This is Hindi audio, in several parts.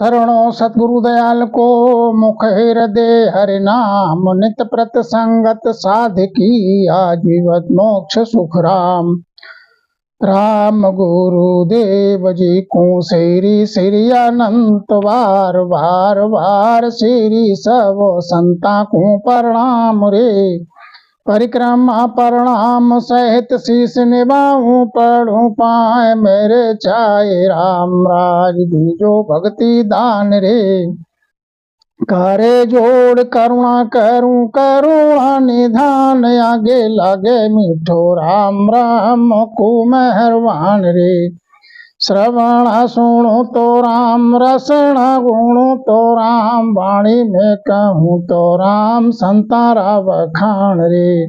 तरुणो सतगुरु दयाल को मुख हृदय हरि नाम नित प्रत संगत साधकी आजीवन मोक्ष सुख राम। राम गुरुदेव जी को श्री श्री अनंत बार बार बार श्री सब संता को प्रणाम रे। परिक्रमा प्रणाम सहित शीस निभाऊं पढ़ूं पाए मेरे चाहे राम राज दीजो भक्ति दान रे। करे जोड़ करुणा करूं करुणा निधान आगे लागे मीठो राम राम को मेहरबान रे। श्रवण सुनो तो राम रसना गुणो तो राम वाणी में कहूँ तो राम संतारा बखान रे।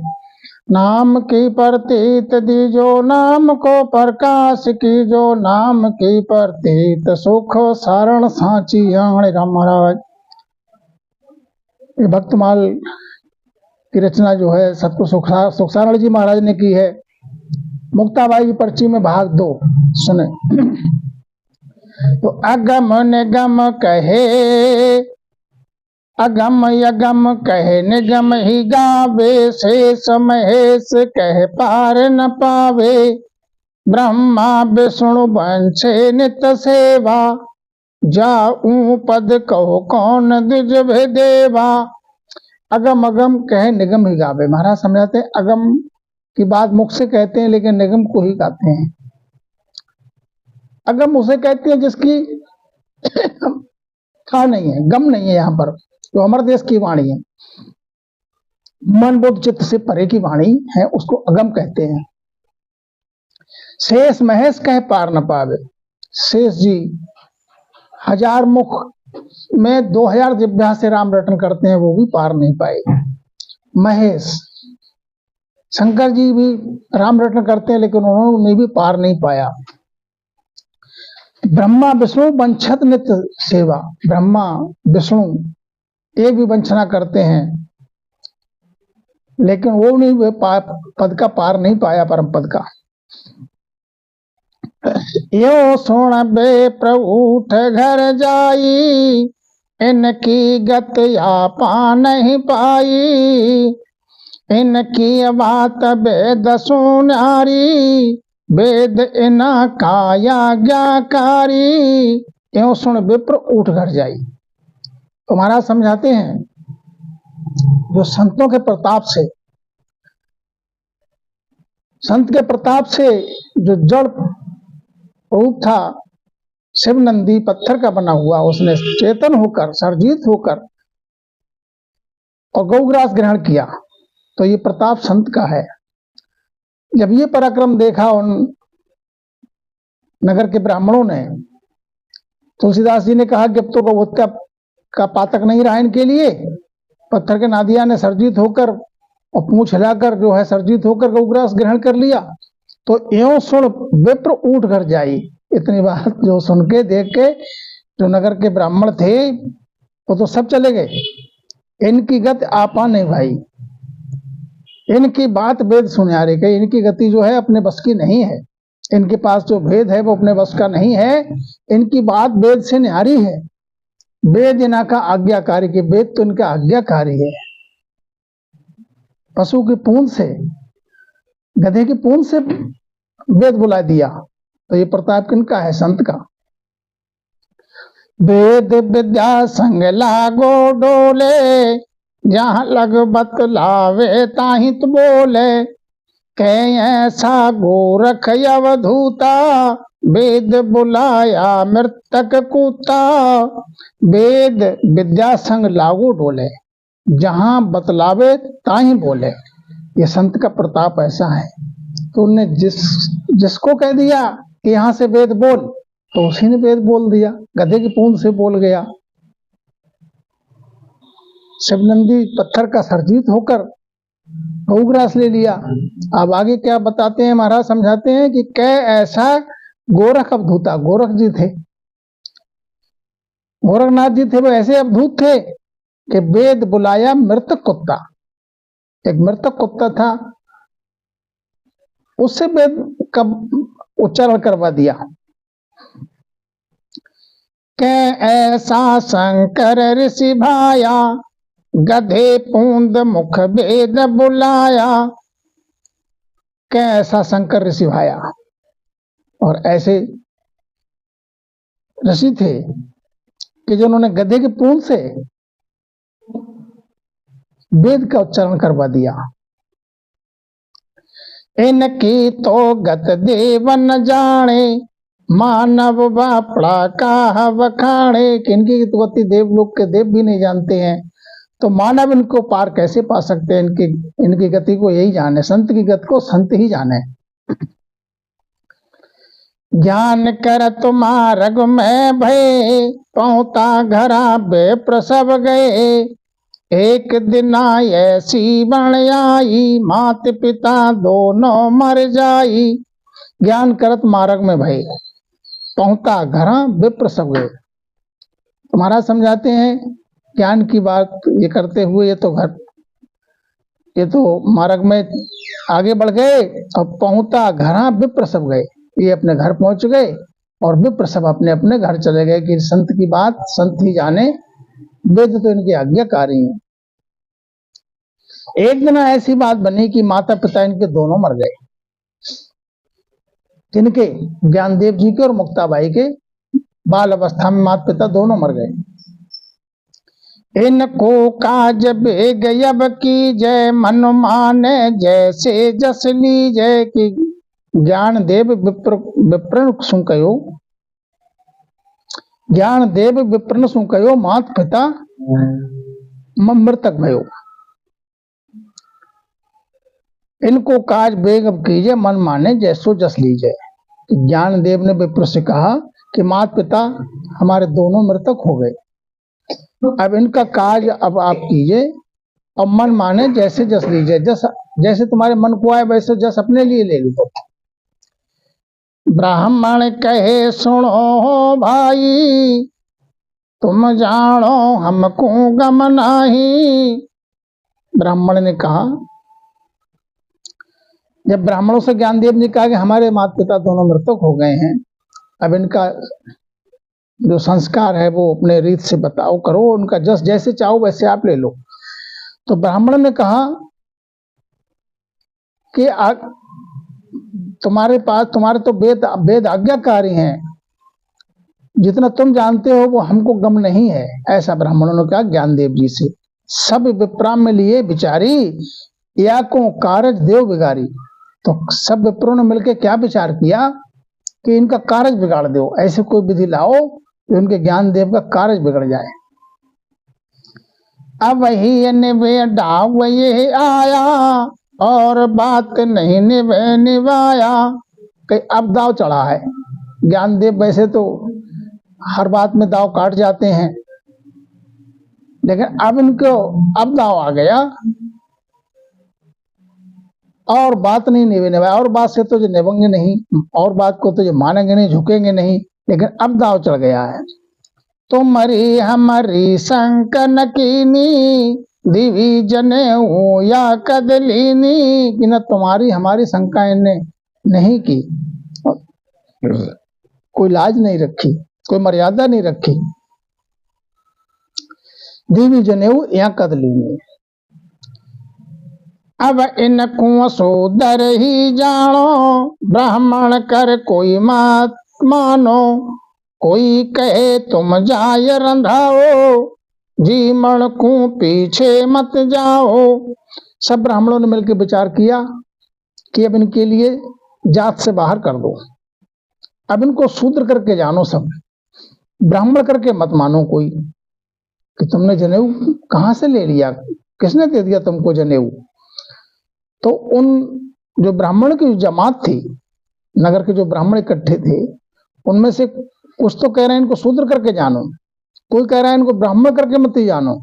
नाम की प्रतीत दीजो नाम को प्रकाश कीजो नाम की प्रतीत सुख शरण साची आण राम महाराज। ये भक्तमाल की रचना जो है सतगुरु सुखसारण जी महाराज ने की है। मुक्ताबाई की पर्ची में भाग 2 सुने। तो अगम निगम कहे अगम यगम कहे निगम ही गावे शेष महेश कहे पार न पावे। ब्रह्मा विष्णु वंशे नित सेवा जाऊं पद कहो कौन द्विज देवा। अगम अगम कहे निगम ही गावे। महाराज समझाते हैं अगम की बात मुख से कहते हैं लेकिन निगम को ही गाते हैं। अगम उसे कहते हैं जिसकी का नहीं है, गम नहीं है। यहाँ पर जो अमर देश की वाणी है, मन बुद्ध चित्त से परे की वाणी है, उसको अगम कहते हैं। शेष महेश कहे पार न पावे। शेष जी 1000 मुख में 2000 जिह्वा से राम रटन करते हैं, वो भी पार नहीं पाए। महेश शंकर जी भी राम रटन करते हैं लेकिन उन्होंने भी पार नहीं पाया। ब्रह्मा विष्णु वंशत नित्य सेवा। ब्रह्मा विष्णु एक भी वंचना करते हैं लेकिन वो नहीं पद का पार नहीं पाया, परम पद का। यो सुन बे प्रभु उठ घर जाई इनकी गत आपा नहीं पाई। इनकी बात वेद सुनारी वेद इना काया ज्ञाकारी। यो सुन विप्र उठ घर जाई। तो महाराज समझाते हैं जो संतों के प्रताप से, संत के प्रताप से जो जड़ रूप था शिव नंदी पत्थर का बना हुआ, उसने चेतन होकर सर्जित होकर और गौग्रास ग्रहण किया। तो ये प्रताप संत का है। जब ये पराक्रम देखा उन नगर के ब्राह्मणों ने, तुलसीदास जी ने कहा कि अब तो गौहत्या का पातक नहीं रहा इनके लिए। पत्थर के नादिया ने सर्जित होकर और पूंछ हिलाकर जो है सर्जित होकर गौग्रास ग्रहण कर लिया। तो एवं सुन विप्र उठ घर जाई। इतनी बात जो सुन के देख के जो नगर के ब्राह्मण थे वो तो सब चले गए। इनकी गति आपा नहीं भाई, इनकी बात वेद सुनारे के, इनकी गति जो है अपने बस की नहीं है। इनके पास जो भेद है वो अपने बस का नहीं है। इनकी बात वेद से न्यारी है। वेद इना का आज्ञाकारी के, वेद तो इनका आज्ञाकारी है। पशु की पूंछ से, गधे की पूंछ से वेद बुला दिया। तो ये प्रताप किनका है? संत का। वेद विद्या संग लागो डोले जहां लग बतलावे ताहि तो बोले। कह ऐसा गोरख अवधूता वेद बुलाया मृतक कूता। वेद विद्या संग लागो डोले जहां बतलावे ताहि बोले। ये संत का प्रताप ऐसा है। तो उनने जिसको कह दिया कि यहां से वेद बोल, तो उसी ने वेद बोल दिया, गधे की पूंछ से बोल गया। शिवनंदी पत्थर का सर्जित होकर गौग्रास ले लिया। अब आगे क्या बताते हैं महाराज? समझाते हैं कि कह ऐसा गोरख अवधूता। गोरख जी थे, गोरखनाथ जी थे, वो ऐसे अवधूत थे कि वेद बुलाया मृतक कुत्ता। एक मृतक कुत्ता था, उससे वेद का उच्चारण करवा दिया। कै ऐसा शंकर ऋषि भाया, गधे पूंद मुख वेद बुलाया। कै ऐसा शंकर ऋषि भाया, और ऐसे ऋषि थे कि जिन्होंने गधे के पूंद से वेद का उच्चारण करवा दिया। इनकी तो गत देव न जाने, मानव बापड़ा का बखाने। कि इनकी तो गति देवलोक के देव भी नहीं जानते हैं, तो मानव इनको पार कैसे पा सकते हैं। इनकी गति को यही जाने, संत की गति को संत ही जाने। ज्ञान कर तुम्हारग में भय, पहुंता घरा बे प्रसव गए। एक दिन ऐसी बन आई, मात पिता दोनों मर जाई। ज्ञान करत मार्ग में भय, पहुंता घरा विप्र सब गए। तो महाराज समझाते हैं ज्ञान की बात ये करते हुए, ये तो मार्ग में आगे बढ़ गए और पहुंता घरा विप्र सब गए। ये अपने घर पहुंच गए और विप्र सब अपने अपने घर चले गए। कि संत की बात संत ही जाने, वेद तो इनकी आज्ञाकारी हैं। एक दिन ऐसी बात बनी कि माता पिता इनके दोनों मर गए। किनके? ज्ञानदेव जी के और मुक्ताबाई के। बाल अवस्था में माता पिता दोनों मर गए। इनको काज बेग अब की जय, मन माने जैसे जस ली जय। की ज्ञानदेव विप्रन सु कयो, ज्ञानदेव विप्रन सु कयो, मात पिता मृतक भयो। इनको काज बेग अब कीजिए, मन माने जैसो जस लीजिए। ज्ञानदेव ने विप्र से कहा कि माता पिता हमारे दोनों मृतक हो गए, अब इनका काज अब आप कीजिए और मन माने जैसे जस लीजिए। जैसे तुम्हारे मन को आए वैसे जस अपने लिए ले लो। ब्राह्मण कहे सुनो भाई, तुम जानो हमको गम नहीं। ब्राह्मण ने कहा, जब ब्राह्मणों से ज्ञानदेव ने कहा कि हमारे माता पिता दोनों मृतक हो गए हैं, अब इनका जो संस्कार है वो अपने रीत से बताओ, करो, उनका जस जैसे चाहो वैसे आप ले लो। तो ब्राह्मण ने कहा कि तुम्हारे तो वेद आज्ञाकारी हैं, जितना तुम जानते हो वो हमको गम नहीं है। ऐसा ब्राह्मणों ने कहा ज्ञानदेव जी से। सब विप्राम में लिए विचारी, या को कारज देव बिगारी। तो सब विप्रों ने मिलकर क्या विचार किया कि इनका कारज बिगाड़ दो, ऐसे कोई विधि लाओ कि उनके ज्ञानदेव का कारज बिगड़ जाए। अब ही निवेड़ा ये आया, और बात नहीं निभाया। कि अब दाव चढ़ा है। ज्ञानदेव वैसे तो हर बात में दाव काट जाते हैं, लेकिन अब दाव आ गया और बात नहीं निभाया। और बात से तो जो निभेंगे नहीं, और बात को तो जो मानेंगे नहीं, झुकेंगे नहीं, लेकिन अब दाव चढ़ गया है। तुम्हारी हमारी शंकन कीनी, दिवी जने या कदलीनी। कि न तुम्हारी हमारी शंका इनने नहीं की, कोई लाज नहीं रखी, कोई मर्यादा नहीं रखी। दिवी जनेऊ या कदलीनी। अब इनको सोदर ही जानो, ब्राह्मण कर कोई मत मानो। कोई कहे तुम जाय रंधाओ, जीमण को पीछे मत जाओ। सब ब्राह्मणों ने मिलकर विचार किया कि अब इनके लिए जात से बाहर कर दो, अब इनको शूद्र करके जानो, सब ब्राह्मण करके मत मानो कोई। कि तुमने जनेऊ कहां से ले लिया, किसने दे दिया तुमको जनेऊ। तो उन जो ब्राह्मण की जमात थी, नगर के जो ब्राह्मण इकट्ठे थे, उनमें से कुछ तो कह रहे हैं इनको शूद्र करके जानो, कोई कह रहा है इनको ब्राह्मण करके मत ही जानो,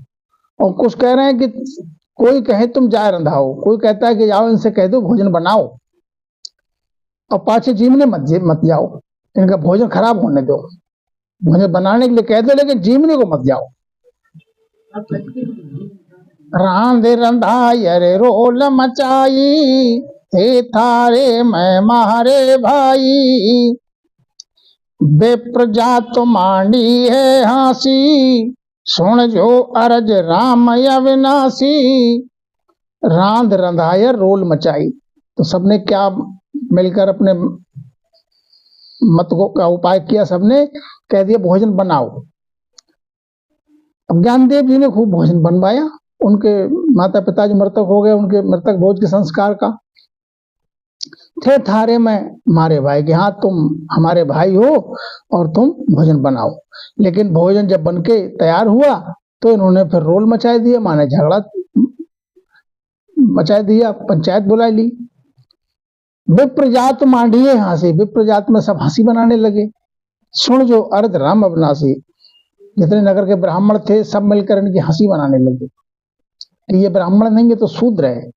और कुछ कह रहे हैं कि कोई कहे तुम जाए रंधाओ, कोई कहता है कि जाओ इनसे कह दो भोजन बनाओ, और पाछे जीवने मत जाओ, इनका भोजन खराब होने दो। मुझे बनाने के लिए कह दो, लेकिन जीवने को मत जाओ। रांधे रंधाई अरे रोल मचाई, थे थारे मैं मारे भाई। बेप्रजात मांडी है हासी, सुन जो अरज राम अविनाशी। रांध रंधाय रोल मचाई, तो सबने क्या मिलकर अपने मत का उपाय किया, सबने कह दिया भोजन बनाओ। अब ज्ञानदेव जी ने खूब भोजन बनवाया, उनके माता पिता जो मृतक हो गए, उनके मृतक भोज के संस्कार का थे थारे में मारे भाई कि हाँ तुम हमारे भाई हो और तुम भोजन बनाओ। लेकिन भोजन जब बनके तैयार हुआ तो इन्होंने फिर रोल मचा दिया, माने झगड़ा मचा दिया, पंचायत बुला ली। विप्रजात मांडिए हंसी, विप्रजात में सब हंसी बनाने लगे। सुन जो अर्ध राम अविनाशी, जितने नगर के ब्राह्मण थे सब मिलकर इनकी हंसी बनाने लगे कि ये ब्राह्मण नहीं है तो शूद्र है।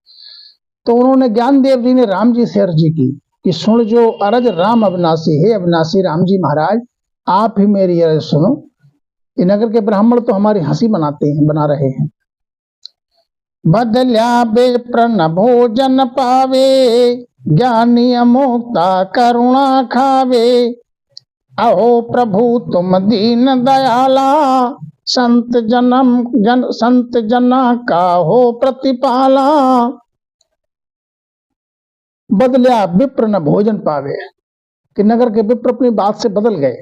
तो उन्होंने ज्ञानदेव जी ने राम जी से अर्जी की कि सुन जो अरज राम अविनाशी, हे अविनाशी राम जी महाराज आप ही मेरी अर्ज सुनो, ये नगर के ब्राह्मण तो हमारी हंसी बना रहे हैं। बदल्या बेप्र न भोजन पावे, ज्ञानी अमोक्ता करुणा खावे। अहो प्रभु तुम दीन दयाला, संत जना का हो प्रतिपाला। बदलिया विप्र न भोजन पावे, कि नगर के विप्र अपनी बात से बदल गए।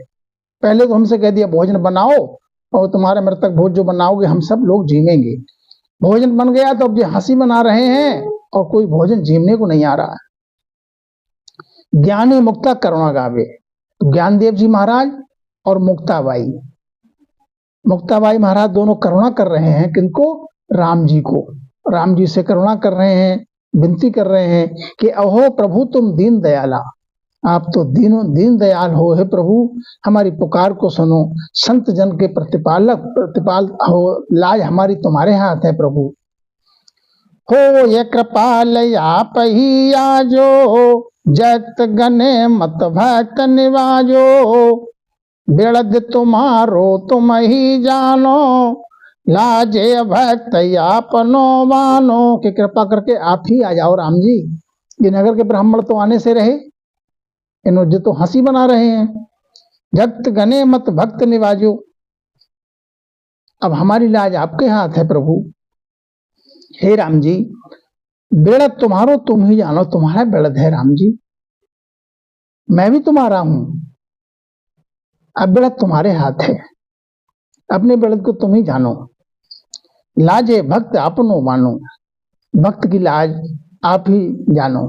पहले तो हमसे कह दिया भोजन बनाओ और तुम्हारे मृतक भोज जो बनाओगे हम सब लोग जीवेंगे। भोजन बन गया तो अब ये हंसी मना रहे हैं और कोई भोजन जीवने को नहीं आ रहा है। ज्ञानी मुक्ता करुणा गावे, ज्ञानदेव जी महाराज और मुक्ताबाई महाराज दोनों करुणा कर रहे हैं। किनको? राम जी को। राम जी से करुणा कर रहे हैं, विनती कर रहे हैं कि अहो प्रभु तुम दीन दयाला, आप तो दीन दयाल हो, हे प्रभु हमारी पुकार को सुनो। संत जन के प्रतिपाल हो, लाज हमारी तुम्हारे हाथ है प्रभु। हो ये कृपाल आप ही आजो, जगत गने मत भक्त निवाजो। बेड़द तुम्हारो तुम ही जानो, लाजे भक्त आपनो मानो। कि कृपा करके आप ही आ जाओ राम जी, ये नगर के ब्राह्मण तो आने से रहे, इन्होंने तो हंसी बना रहे हैं। जगत गने मत भक्त निवाजो, अब हमारी लाज आपके हाथ है प्रभु। हे राम जी बेड़द तुम्हारो तुम ही जानो, तुम्हारा बेड़द है राम जी, मैं भी तुम्हारा हूं। अब बेड़द तुम्हारे हाथ है, अपने बेड़द को तुम ही जानो। लाजे भक्त अपनो मानो, भक्त की लाज आप ही जानो।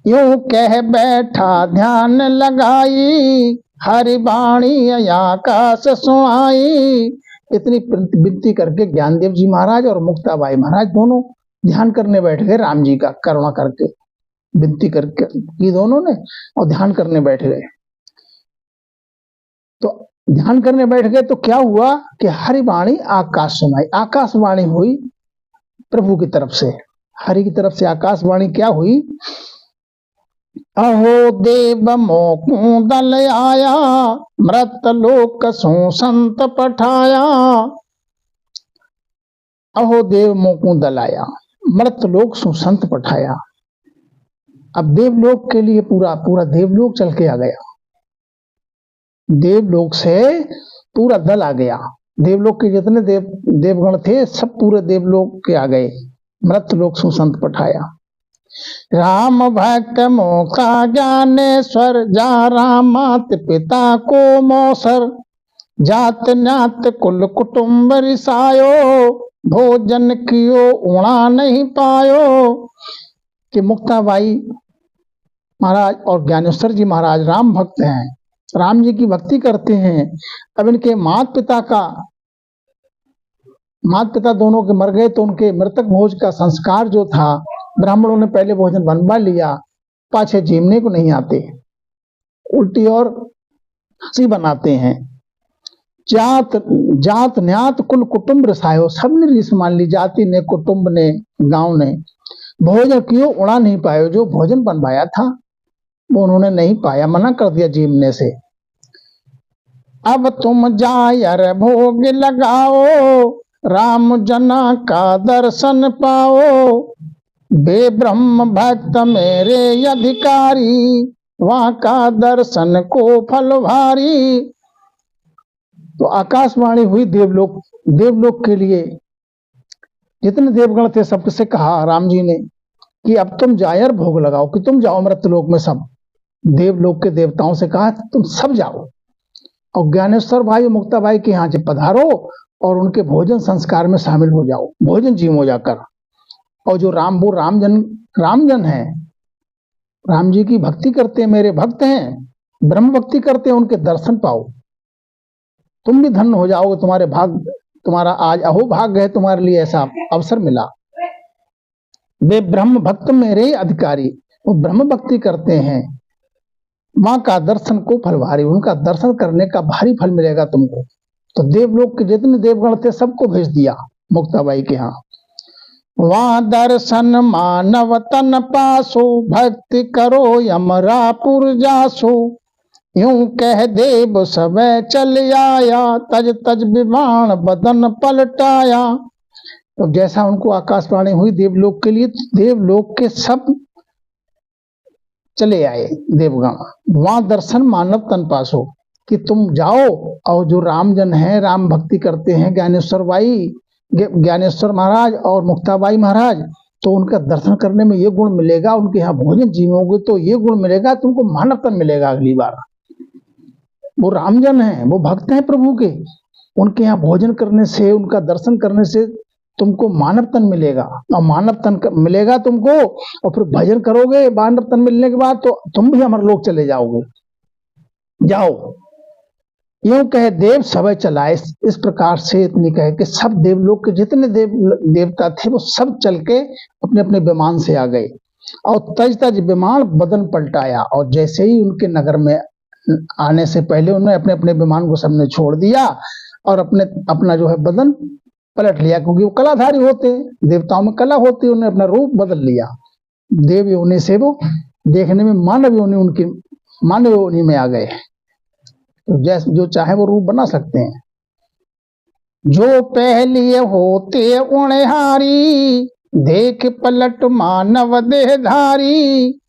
यूं कह बैठा ध्यान लगाई, हरि वाणी आकाश सुनाई। इतनी विनती करके ज्ञानदेव जी महाराज और मुक्ताबाई महाराज दोनों ध्यान करने बैठ गए। राम जी का करुणा करके विनती करके की दोनों ने और ध्यान करने बैठ गए। तो ध्यान करने बैठ गए तो क्या हुआ कि हरि वाणी आकाश सुनाई, आकाशवाणी हुई प्रभु की तरफ से, हरि की तरफ से आकाशवाणी क्या हुई? अहो देव मोकुदल आया, मृत लोक सो संत पठाया। अहो देव मोकुदल आया, मृत लोक सो संत पठाया। अब देवलोक के लिए पूरा देवलोक चल के आ गया, देवलोक से पूरा दल आ गया। देवलोक के जितने देवगण थे सब पूरे देवलोक के आ गए। मृत लोक सो संत पठाया। राम भक्त मोका ज्ञानेश्वर, जा रामात पिता को मौसर। जात न्यात कुल कुटुंब रिसायो, भोजन कियो उणा नहीं पायो। कि मुक्ताबाई महाराज और ज्ञानेश्वर जी महाराज राम भक्त हैं, राम जी की भक्ति करते हैं। अब इनके माता पिता दोनों के मर गए तो उनके मृतक भोज का संस्कार जो था, ब्राह्मणों ने पहले भोजन बनवा लिया, पाछे जीवने को नहीं आते, उल्टी और हंसी बनाते हैं। जात न्यात कुल कुटुंब रसायो, सबने रीस मान ली, जाति ने, कुटुंब ने, गांव ने। भोजन क्यों उड़ा नहीं पाए, जो भोजन बनवाया था वो उन्होंने नहीं पाया, मना कर दिया जीवने से। अब तुम जायर भोग लगाओ, राम जना का दर्शन पाओ। बे ब्रह्म भक्त मेरे अधिकारी, वहां का दर्शन को फल भारी। तो आकाशवाणी हुई देवलोक के लिए, जितने देवगण थे सबसे कहा राम जी ने कि अब तुम जायर भोग लगाओ, कि तुम जाओ मृत्यलोक में। सब देवलोक के देवताओं से कहा तुम सब जाओ और ज्ञानेश्वर भाई और मुक्ता भाई के यहाँ से पधारो और उनके भोजन संस्कार में शामिल हो जाओ, भोजन जीवो जाकर। और जो वो रामजन है, राम जी की भक्ति करते हैं, मेरे भक्त हैं, ब्रह्म भक्ति करते हैं, उनके दर्शन पाओ, तुम भी धन्य हो जाओगे। तुम्हारा आज अहोभाग्य है, तुम्हारे लिए ऐसा अवसर मिला। वे ब्रह्म भक्त मेरे अधिकारी, वो ब्रह्म भक्ति करते हैं। माँ का दर्शन को फल भारी, उनका दर्शन करने का भारी फल मिलेगा तुमको। तो देवलोक के जितने देवगण थे सबको भेज दिया मुक्ताबाई के यहाँ। वहां दर्शन मानव तन पासो, भक्ति करो यमरापुर जासो। यूं कह देव सब चल आया, तज तज विमान बदन पलटाया। तो जैसा उनको आकाशवाणी हुई देवलोक के लिए, देवलोक के सब चले आए देवगण। वहां दर्शन मानव तन पासो, कि तुम जाओ और जो रामजन है, राम भक्ति करते हैं, ज्ञानेश्वर महाराज और मुक्ताबाई महाराज, तो उनका दर्शन करने में ये गुण मिलेगा। उनके यहाँ भोजन जीवोगे तो ये गुण मिलेगा, तुमको मानव तन मिलेगा अगली बार। वो रामजन है, वो भक्त हैं प्रभु के, उनके यहाँ भोजन करने से, उनका दर्शन करने से तुमको मानव तन मिलेगा। और मानव तन मिलेगा तुमको, और फिर भजन करोगे मानव तन मिलने के बाद, तो तुम भी अमर लोक चले जाओगे। जाओ, यूं कहे देव सब चलाए। इस प्रकार से इतनी कहे कि सब देवलोक के जितने देवता थे वो सब चल के अपने अपने विमान से आ गए। और तज तज विमान बदन पलटाया, और जैसे ही उनके नगर में आने से पहले उन्होंने अपने अपने विमान को सबने छोड़ दिया और अपना जो है बदन पलट लिया, क्योंकि वो कलाधारी होते, देवताओं में कला होती, उन्होंने अपना रूप बदल लिया। देव योनि से वो देखने में मानव योनि में आ गए। तो जैसे जो चाहे वो रूप बना सकते हैं। जो पहले होते उणहारी, देख पलट मानव देहधारी।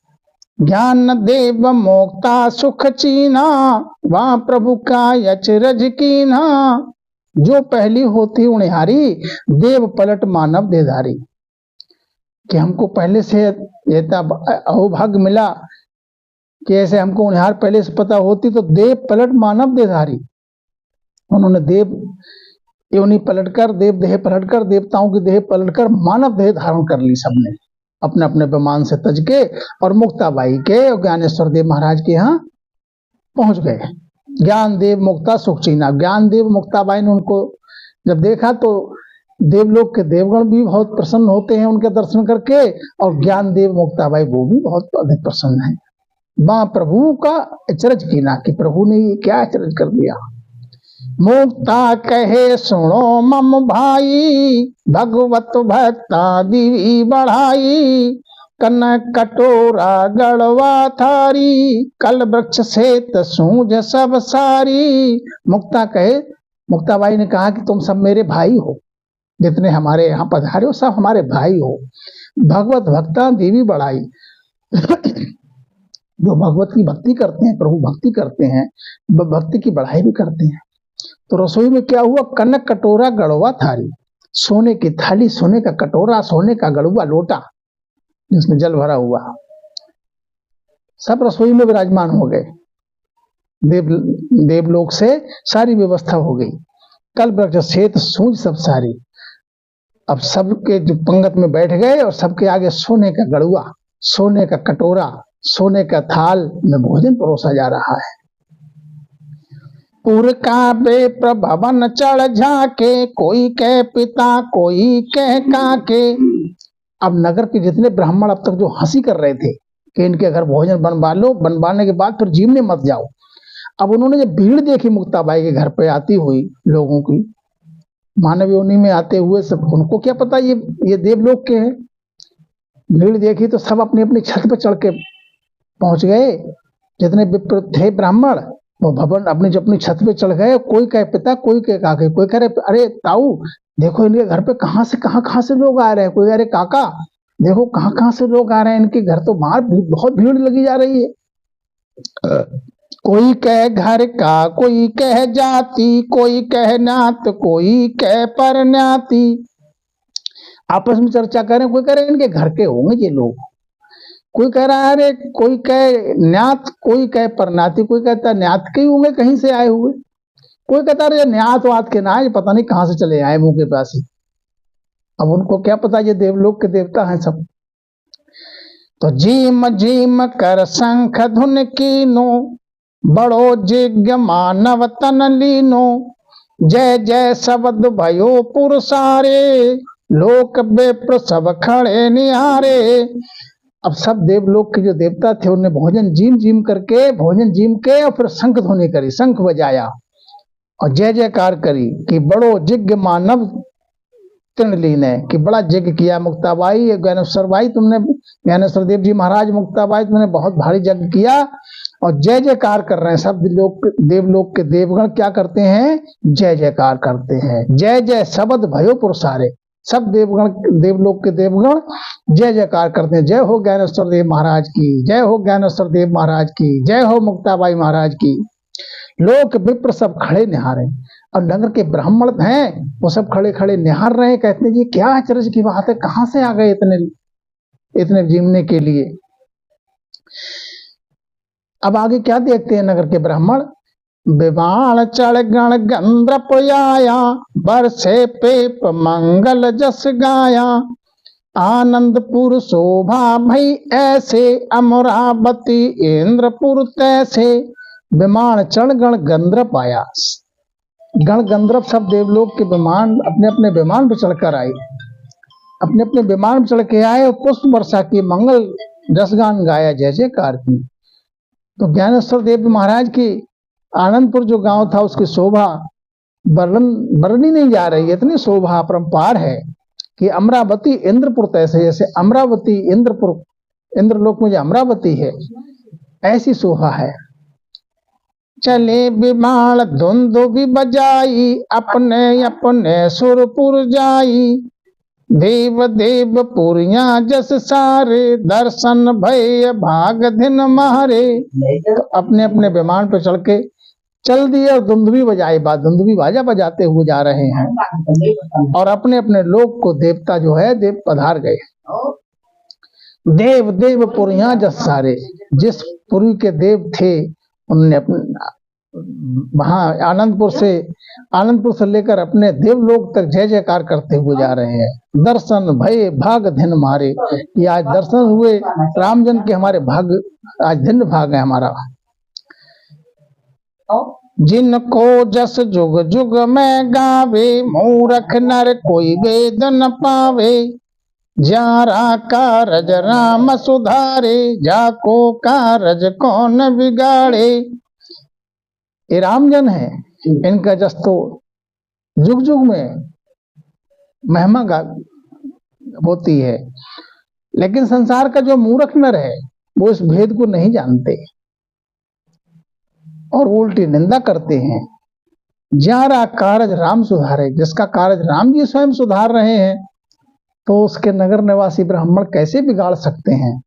ज्ञान देव मोक्ता सुख चीना, वहां प्रभु का अचरज कीना। जो पहली होती उणहारी, देव पलट मानव देहधारी। कि हमको पहले से अहोभाग्य मिला कि ऐसे हमको उणहार पहले से पता होती, तो देव पलट मानव देहधारी। उन्होंने देव योनि पलटकर, देव देह पलटकर, देवताओं की देह पलटकर मानव देह धारण कर ली सबने, अपने अपने विमान से तज के, और मुक्ताबाई के और ज्ञानेश्वर देव महाराज के यहाँ पहुंच गए। ज्ञान देव मुक्ता सुख चीना। ज्ञान देव मुक्ताबाई ने उनको जब देखा तो देवलोक के देवगण भी बहुत प्रसन्न होते हैं उनके दर्शन करके, और ज्ञान देव मुक्ताबाई वो भी बहुत अधिक प्रसन्न है। मां प्रभु का अचरज कीना, कि प्रभु ने ये क्या अचरज कर दिया। मुक्ता कहे सुनो मम भाई, भगवत भक्ता दिवी बढ़ाई। कनक कटोरा गड़वा थारी, कल वृक्ष से सूझ सब सारी। मुक्ताबाई ने कहा कि तुम सब मेरे भाई हो, जितने हमारे यहाँ पधारे हो सब हमारे भाई हो। भगवत भक्ता देवी बढ़ाई। जो भगवत की भक्ति करते हैं, प्रभु भक्ति करते हैं, भक्ति की बढ़ाई भी करते हैं। तो रसोई में क्या हुआ, कनक कटोरा गड़वा थाली, सोने की थाली, सोने का कटोरा, सोने का गड़ुआ लोटा जिसमें जल भरा हुआ, सब रसोई में विराजमान हो गए। देवलोक से सारी व्यवस्था हो गई। कल वृक्ष सेत सूझ सब सारी। अब सबके जो पंगत में बैठ गए और सबके आगे सोने का गड़ुआ, सोने का कटोरा, सोने का थाल में भोजन परोसा जा रहा है। पुर का बे प्रभवन चढ़ झाके, कोई कह पिता कोई कह काके। अब नगर के जितने ब्राह्मण अब तक जो हंसी कर रहे थे कि इनके घर भोजन बनवा लो, बनवाने के बाद फिर जीवने मत जाओ, अब उन्होंने जब भीड़ देखी मुक्ताबाई के घर पे आती हुई लोगों की, मानव योनि में आते हुए, सब उनको क्या पता ये देवलोक के हैं। भीड़ देखी तो सब अपनी अपनी छत पर चढ़ के पहुंच गए। जितने विप्र थे ब्राह्मण वो भवन अपनी छत पे चढ़ गए। कोई कहे पिता कोई कहे काके, कोई कह रहे अरे ताऊ देखो इनके घर पे कहाँ से लोग आ रहे हैं, कोई अरे काका देखो कहाँ से लोग आ रहे हैं, इनके घर तो बाहर बहुत भीड़ लगी जा रही है। कोई कह घर का, कोई कह जाति, कोई कह नात, कोई कह परन्याती। आपस में चर्चा करें, कोई कह रहे इनके घर के होंगे ये लोग, कोई कह रहा है अरे, कोई कह न्यात, कोई कह परनाती, कोई कहता न्यात के ही होंगे कहीं से आए हुए, कोई कहता अरे न्यात वात के ना है, पता नहीं कहां से चले आए मुंह के पास ही। अब उनको क्या पता ये देवलोक के देवता हैं सब। तो जीम जीम कर शंख धुन कीनो, बड़ो जिज्ञ मानव तन लीनो, जय जय शब्द भयो पुरसारे, लोक विप्र सब खड़े निहारे। अब सब देवलोक के जो देवता थे उन्हें भोजन जीम जीम करके, भोजन जीम के और फिर शंख ध्वनि करी, शंख बजाया और जय जयकार करी कि बड़ो जिज्ञ मानव तृणलीन है, कि बड़ा यज्ञ किया मुक्ताबाई, ज्ञानेश्वर बाई तुमने, ज्ञानेश्वर देव जी महाराज, मुक्ताबाई तुमने बहुत भारी यज्ञ किया। और जय जयकार कर रहे हैं सब लोग, देवलोक के देवगण क्या करते हैं, जय जयकार करते हैं। जय जय शब्द भयो पुरसारे, सब देवगण, देवलोक के देवगण जय जयकार करते हैं। जय हो ज्ञानेश्वर देव महाराज की, जय हो ज्ञानेश्वर देव महाराज की, जय हो मुक्ताबाई महाराज की। लोक विप्र सब खड़े निहारे, और नगर के ब्राह्मण हैं वो सब खड़े खड़े निहार रहे हैं, कहते हैं जी क्या आश्चर्य की बात है, कहां से आ गए इतने जीवने के लिए। अब आगे क्या देखते हैं नगर के ब्राह्मण, विमान चढ़ गण गंद्रप आया, बरसे पेप मंगल जस गाया, आनंदपुर शोभा भई ऐसे, अमरावती इंद्रपुर तैसे। विमान चढ़ गण गंद्रप आया, गण गंधर्व सब देवलोक के विमान अपने अपने विमान पर चढ़कर आए, अपने अपने विमान पर चढ़ के आए और पुष्प वर्षा की, मंगल रसगान गाया, जय जयकार की। तो ज्ञानेश्वर देव महाराज की आनंदपुर जो गांव था उसकी शोभा वर्णनी नहीं जा रही, इतनी शोभा परंपार है कि अमरावती इंद्रपुर तैसे, जैसे अमरावती इंद्रपुर, इंद्रलोक में जो अमरावती है ऐसी शोभा है। चले विमान धुंध भी बजाई, अपने अपने सुरपुर जाई, देव देव पुरिया जस सारे, दर्शन भय भाग दिन मारे। तो अपने अपने विमान पर चढ़ के चल दिए और धुंधवी बजाई, धुंधवी बाजा बजाते हुए जा रहे हैं, और अपने अपने लोक को देवता जो है देव पधार गए। देव देव पुरिया जस सारे, जिस पुरी के देव थे उनने वहां आनंदपुर से लेकर अपने देवलोक तक जय जयकार करते हुए जा रहे हैं। दर्शन भय भाग धन मारे, ये आज दर्शन हुए रामजन के, हमारे भाग आज धन्य भाग है हमारा। जिनको जस जुग जुग में गावे, मूर्ख नर कोई वेद न पावे, जारा कारज राम सुधारे, जाको कारज कौन बिगाड़े। ये रामजन है, इनका जस तो जुग जुग में महिमा होती है, लेकिन संसार का जो मूर्ख नर है वो इस भेद को नहीं जानते और उल्टी निंदा करते हैं। जारा कारज राम सुधारे, जिसका कारज राम जी स्वयं सुधार रहे हैं तो उसके नगर निवासी ब्राह्मण कैसे बिगाड़ सकते हैं।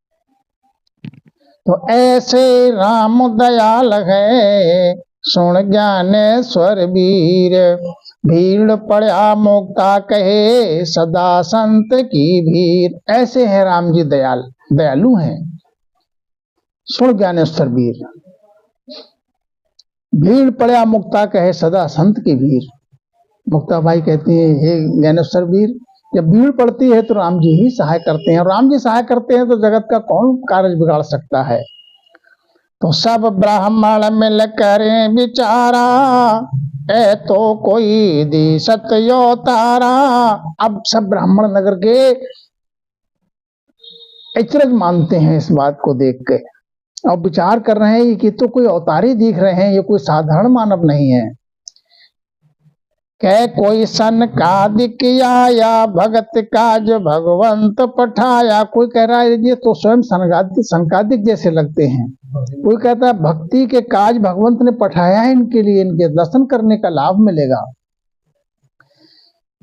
तो ऐसे राम दयाल है, सुन ज्ञानेश्वर वीर, भीड़ पड़ा मुक्ता कहे, सदा संत की भीड़। ऐसे हैं राम जी दयाल, दयालु हैं। सुन ज्ञानेश्वर वीर, भीड़ पड़ा मुक्ता कहे, सदा संत की भीड़। मुक्ताबाई कहती है हे ज्ञानेश्वर वीर, जब भीड़ पड़ती है तो राम जी ही सहाय करते हैं, और राम जी सहाय करते हैं तो जगत का कौन कार्य बिगाड़ सकता है। तो सब ब्राह्मण मिल करें विचारा, ए तो कोई दी सत्यो तारा। अब सब ब्राह्मण नगर के अचरज मानते हैं इस बात को देख के, और विचार कर रहे हैं कि तो कोई अवतारी दिख रहे हैं, ये कोई साधारण मानव नहीं है। कह कोई सन का दिख आया, भगत काज भगवंत पठाया। कोई कह रहा है ये तो स्वयं सनकादिक जैसे लगते हैं, कोई कहता है भक्ति के काज भगवंत ने पठाया है इनके लिए, इनके दर्शन करने का लाभ मिलेगा।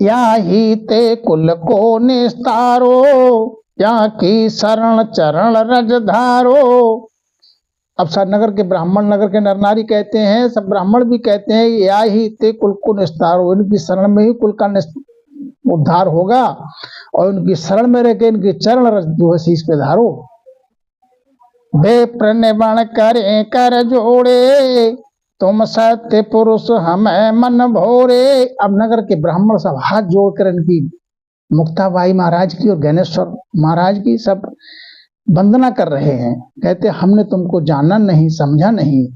या ही ते कुल को निस्तारो, या की शरण चरण रज धारो। अब सब नगर के ब्राह्मण, नगर के नर नारी कहते हैं, सब ब्राह्मण भी कहते हैं या ही ते कुल को निस्तार हो, इनकी शरण में ही कुल का उद्धार होगा और उनकी शरण में रहकर इनके चरण रज जो है शीश पे धारो। बेप्र निबण करे कर जोड़े, तुम सत्य पुरुष हमें मन भोरे। अब नगर के ब्राह्मण सब हाथ जोड़कर इनकी मुक्ताबाई महाराज की और ज्ञानेश्वर महाराज की सब वंदना कर रहे हैं। कहते हमने तुमको जाना नहीं, समझा नहीं।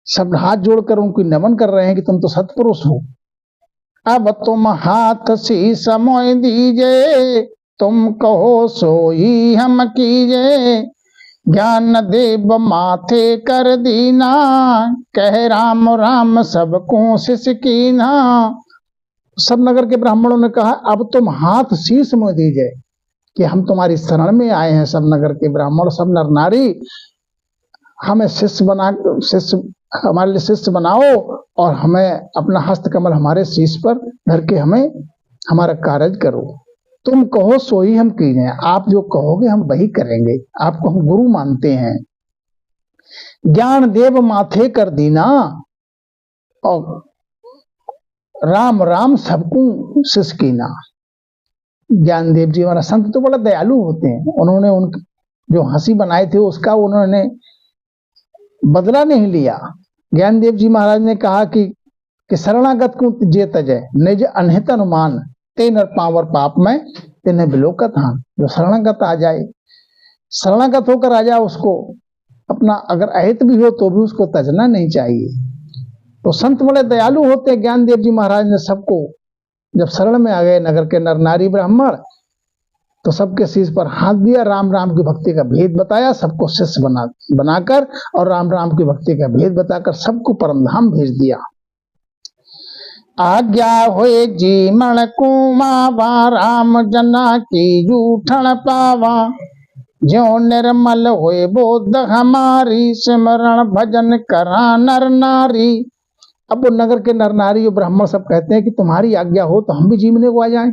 सब हाथ जोड़कर उनको नमन कर रहे हैं कि तुम तो सत्पुरुष हो। अब तुम हाथ शीस मोह दीजे, तुम कहो सोई हम कीजे। ज्ञान देव माथे कर दीना, कह राम राम सबको शिष कीना। सब नगर के ब्राह्मणों ने कहा अब तुम हाथ शीस मोह दीजिए कि हम तुम्हारी शरण में आए हैं। सब नगर के ब्राह्मण, सब नर नारी, हमें शिष्य बना, शिष्य हमारे लिए शिष्य बनाओ और हमें अपना हस्त कमल हमारे शीश पर धर के हमें हमारा कार्य करो। तुम कहो सोई हम कीजिए, आप जो कहोगे हम वही करेंगे, आपको हम गुरु मानते हैं। ज्ञान देव माथे कर दीना, और राम राम सबको शिष कीना। ज्ञानदेव जी हमारा संत तो बड़ा दयालु होते हैं, उन्होंने उनके जो हंसी बनाए थे उसका उन्होंने बदला नहीं लिया। ज्ञानदेव जी महाराज ने कहा कि शरणागत को जे तजय निज अनहित अनुमान, ते नर पावर पाप में तेने बिलोकत हान। जो शरणागत आ जाए, शरणागत होकर आ जाए, उसको अपना अगर अहित भी हो तो भी उसको तजना नहीं चाहिए। तो संत बड़े दयालु होते हैं। ज्ञानदेव जी महाराज ने सबको जब शरण में आ गए नगर के नर नारी ब्राह्मण, तो सबके शीश पर हाथ दिया, राम राम की भक्ति का भेद बताया, सबको शिष्य बनाकर और राम राम की भक्ति का भेद बताकर सबको परमधाम भेज दिया। आज्ञा होए जी मण कुमावा, राम जना की जूठन पावा। ज्यो निर्मल होए बोध हमारी, सिमरण भजन करा नर नारी। अब वो नगर के नर नारी और ब्राह्मण सब कहते हैं कि तुम्हारी आज्ञा हो तो हम भी जीवने को आ जाएं।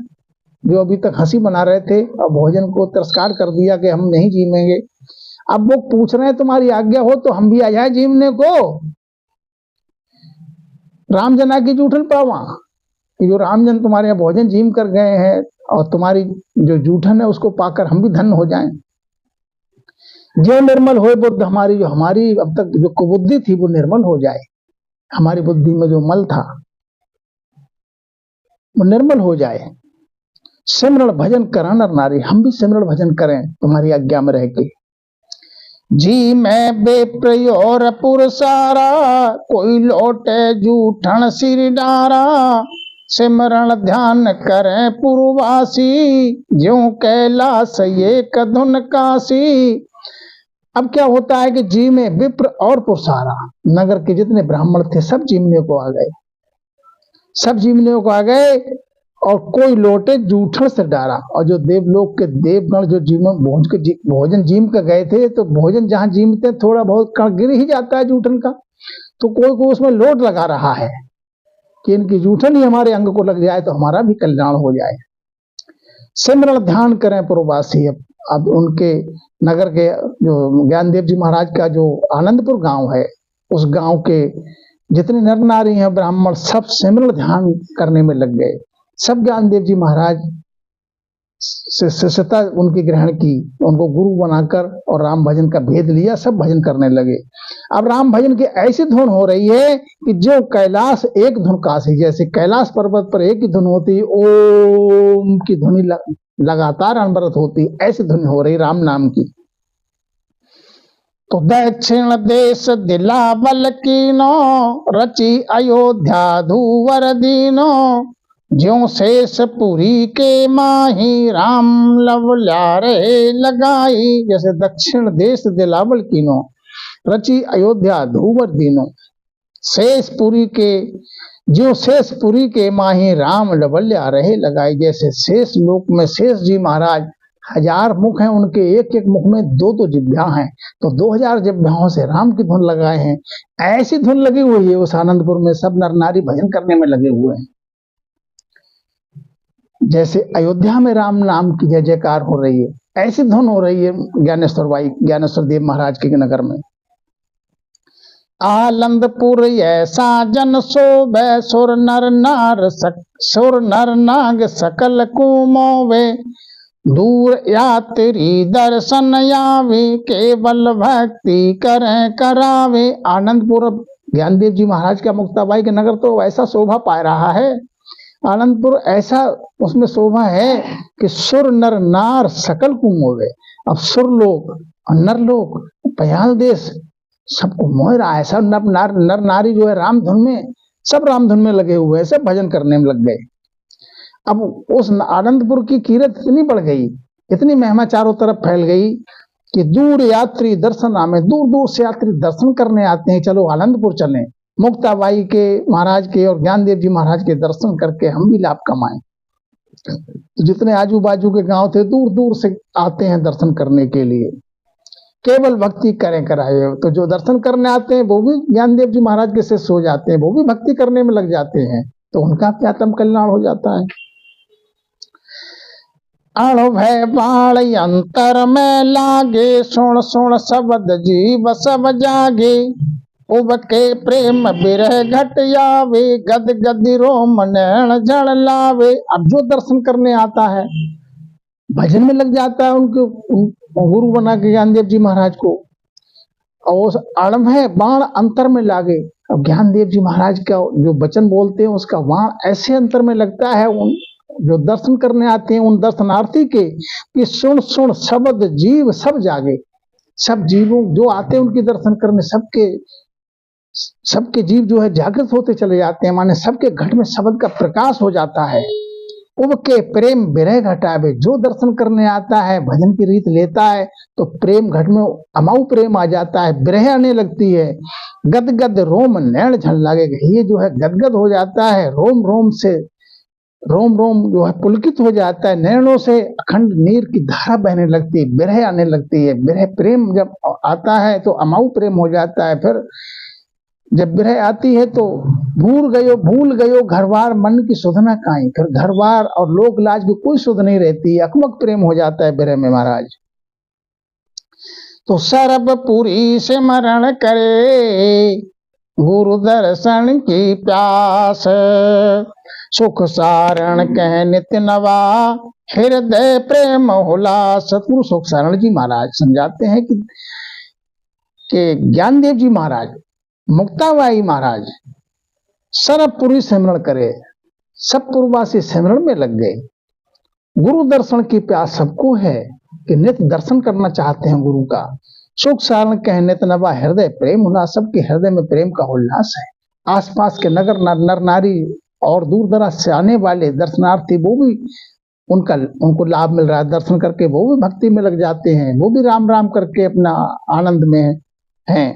जो अभी तक हंसी बना रहे थे और भोजन को तिरस्कार कर दिया कि हम नहीं जीवेंगे, अब वो पूछ रहे हैं तुम्हारी आज्ञा हो तो हम भी आ जाए जीवने को। राम जना की जूठन पावा, कि जो रामजन तुम्हारे यहाँ भोजन जीम कर गए हैं और तुम्हारी जो जूठन है उसको पाकर हम भी धन्य हो जाएं। जो निर्मल हो बुद्ध हमारी, जो हमारी अब तक जो कुबुद्धि थी वो निर्मल हो जाए, हमारी बुद्धि में जो मल था वो निर्मल हो जाए। सिमरण भजन करा नर नारी, हम भी सिमरण भजन करें तुम्हारी आज्ञा में रह के। जी मैं बेप्रयोर पुरसारा, कोई लौटे जूठन सिर डारा। सिमरण ध्यान करें पुरवासी, ज्यों कैलाश ये कधुन काशी। अब क्या होता है कि जी में विप्र और पुरसारा, नगर के जितने ब्राह्मण थे सब जीवने को आ गए, सब जीवने को आ गए। और कोई लोटे जूठन से डारा, और जो देवलोक के देवगण जो जीवन भोजन जीम कर गए थे, तो भोजन जहां जीमते थोड़ा बहुत कण गिर ही जाता है जूठन का, तो कोई को उसमें लोट लगा रहा है कि इनकी जूठन ही हमारे अंग को लग जाए तो हमारा भी कल्याण हो जाए। सिमरण ध्यान करें पुरवासी। अब उनके नगर के जो ज्ञानदेव जी महाराज का जो आनंदपुर गांव है, उस गांव के जितने नर नारी हैं ब्राह्मण सब सिमरण ध्यान करने में लग गए। सब ज्ञानदेव जी महाराज से शिष्यता उनकी ग्रहण की, उनको गुरु बनाकर और राम भजन का भेद लिया, सब भजन करने लगे। अब राम भजन की ऐसी धुन हो रही है कि जो कैलाश एक धुन काशी, जैसे कैलाश पर्वत पर एक ही धुन होती, ओम की ध्वनि लगातार अनवरत होती, ऐसी धुन हो रही राम नाम की। तो दक्षिण देश दिलावल कीनो, रची अयोध्या धूवर दीनो। ज्यों शेषपुरी के माही, राम लव ल्यारे लगाई। जैसे दक्षिण देश दिलावल कीनो, रची अयोध्या धूवर दीनो। शेषपुरी के, ज्यों शेषपुरी के माही, राम लवल्या रहे लगाई। जैसे शेष लोक में शेष जी महाराज 1000 मुख हैं, उनके एक एक मुख में 2-2 जिह्वा हैं, तो 2000 जिह्वाओं से राम की धुन लगाए हैं। ऐसी धुन लगी हुई है उस आनंदपुर में, सब नर नारी भजन करने में लगे हुए हैं। जैसे अयोध्या में राम नाम की जय जयकार हो रही है, ऐसी धुन हो रही है ज्ञानेश्वर देव महाराज के नगर में। आनंदपुर ऐसा जन शोभे, सुर नर नाग सकल कुमोवे, दूर यात्री दर्शन आवे, केवल भक्ति करें करावे। आनंदपुर ज्ञानदेव जी महाराज का मुक्ताबाई के नगर तो ऐसा शोभा पा रहा है, आनंदपुर ऐसा उसमें शोभा है कि सुर नर नार सकल कुमोवे। अब सुर लोग और नर लोग, पयाल देश सबको मोह रहा है। सब नर नारी जो है रामधुन में, सब रामधुन में लगे हुए हैं, सब भजन करने में लग गए। अब उस आनंदपुर की कीरत इतनी बढ़ गई, इतनी महिमा चारों तरफ फैल गई कि दूर यात्री दर्शन आमे, दूर दूर से यात्री दर्शन करने आते हैं, चलो आनंदपुर चलें, मुक्ताबाई के महाराज के और ज्ञानदेव जी महाराज के दर्शन करके हम भी लाभ कमाएं। तो जितने आजू बाजू के गांव थे दूर दूर से आते हैं दर्शन करने के लिए, केवल भक्ति करें कराए। तो जो दर्शन करने आते हैं वो भी ज्ञानदेव जी महाराज के शिष्य हो जाते हैं, वो भी भक्ति करने में लग जाते हैं, तो उनका क्या आत्म कल्याण हो जाता है। अणु भय बाण अंतर में लागे, सुन सुन शब्द जीव सब जागे, उबके प्रेम बिरह घट आवे, गद गद रोम नैन जल लावे। अब जो दर्शन करने आता है भजन में लग जाता है, उनको गुरु बना के ज्ञानदेव जी महाराज को, और अणम है बाण अंतर में लागे। अब ज्ञानदेव जी महाराज का जो वचन बोलते हैं उसका बाण ऐसे अंतर में लगता है उन जो दर्शन करने आते हैं उन दर्शनार्थी के, कि सुन सुन शब्द जीव सब जागे। सब जीवों जो आते हैं उनके दर्शन करने, सबके जीव जो है जागृत होते चले जाते हैं, माने सबके घट में शब्द का प्रकाश हो जाता है। उबके प्रेम विरह घटावे, जो दर्शन करने आता है भजन की रीत लेता है तो प्रेम घट में अमाऊ प्रेम आ जाता है, विरह आने लगती है। गद गद रोम नैन झल लगेगा, ये जो है गदगद हो जाता है, रोम रोम से रोम रोम जो है पुलकित हो जाता है, नैनों से अखंड नीर की धारा बहने लगती है, विरह आने लगती है। विरह प्रेम जब आता है तो अमाऊ प्रेम हो जाता है। फिर जब विरह आती है तो भूल गयो घरवार मन की सुधना काई, फिर घरवार और लोक लाज की कोई सुध नहीं रहती, अकमक प्रेम हो जाता है विरह में महाराज। तो सरब पूरी से मरण करे, गुरु दर्शन की प्यास, सुख सारण कह नित्य नवा, हृदय प्रेम हुलास। सतगुरु सुख सारण जी महाराज समझाते हैं कि ज्ञानदेव जी महाराज, मुक्ताबाई महाराज सरबपुरी सिमरण करे, सब पूर्वासी सिमरण में लग गए। गुरु दर्शन की प्यास सबको है कि नित्य दर्शन करना चाहते हैं गुरु का। सुख सारण कह नित्य नवा, हृदय प्रेम उल्लास, सबके हृदय में प्रेम का उल्लास है। आसपास के नगर नर नारी और दूर दराज से आने वाले दर्शनार्थी, वो भी उनको लाभ मिल रहा है दर्शन करके, वो भी भक्ति में लग जाते हैं, वो भी राम राम करके अपना आनंद में हैं।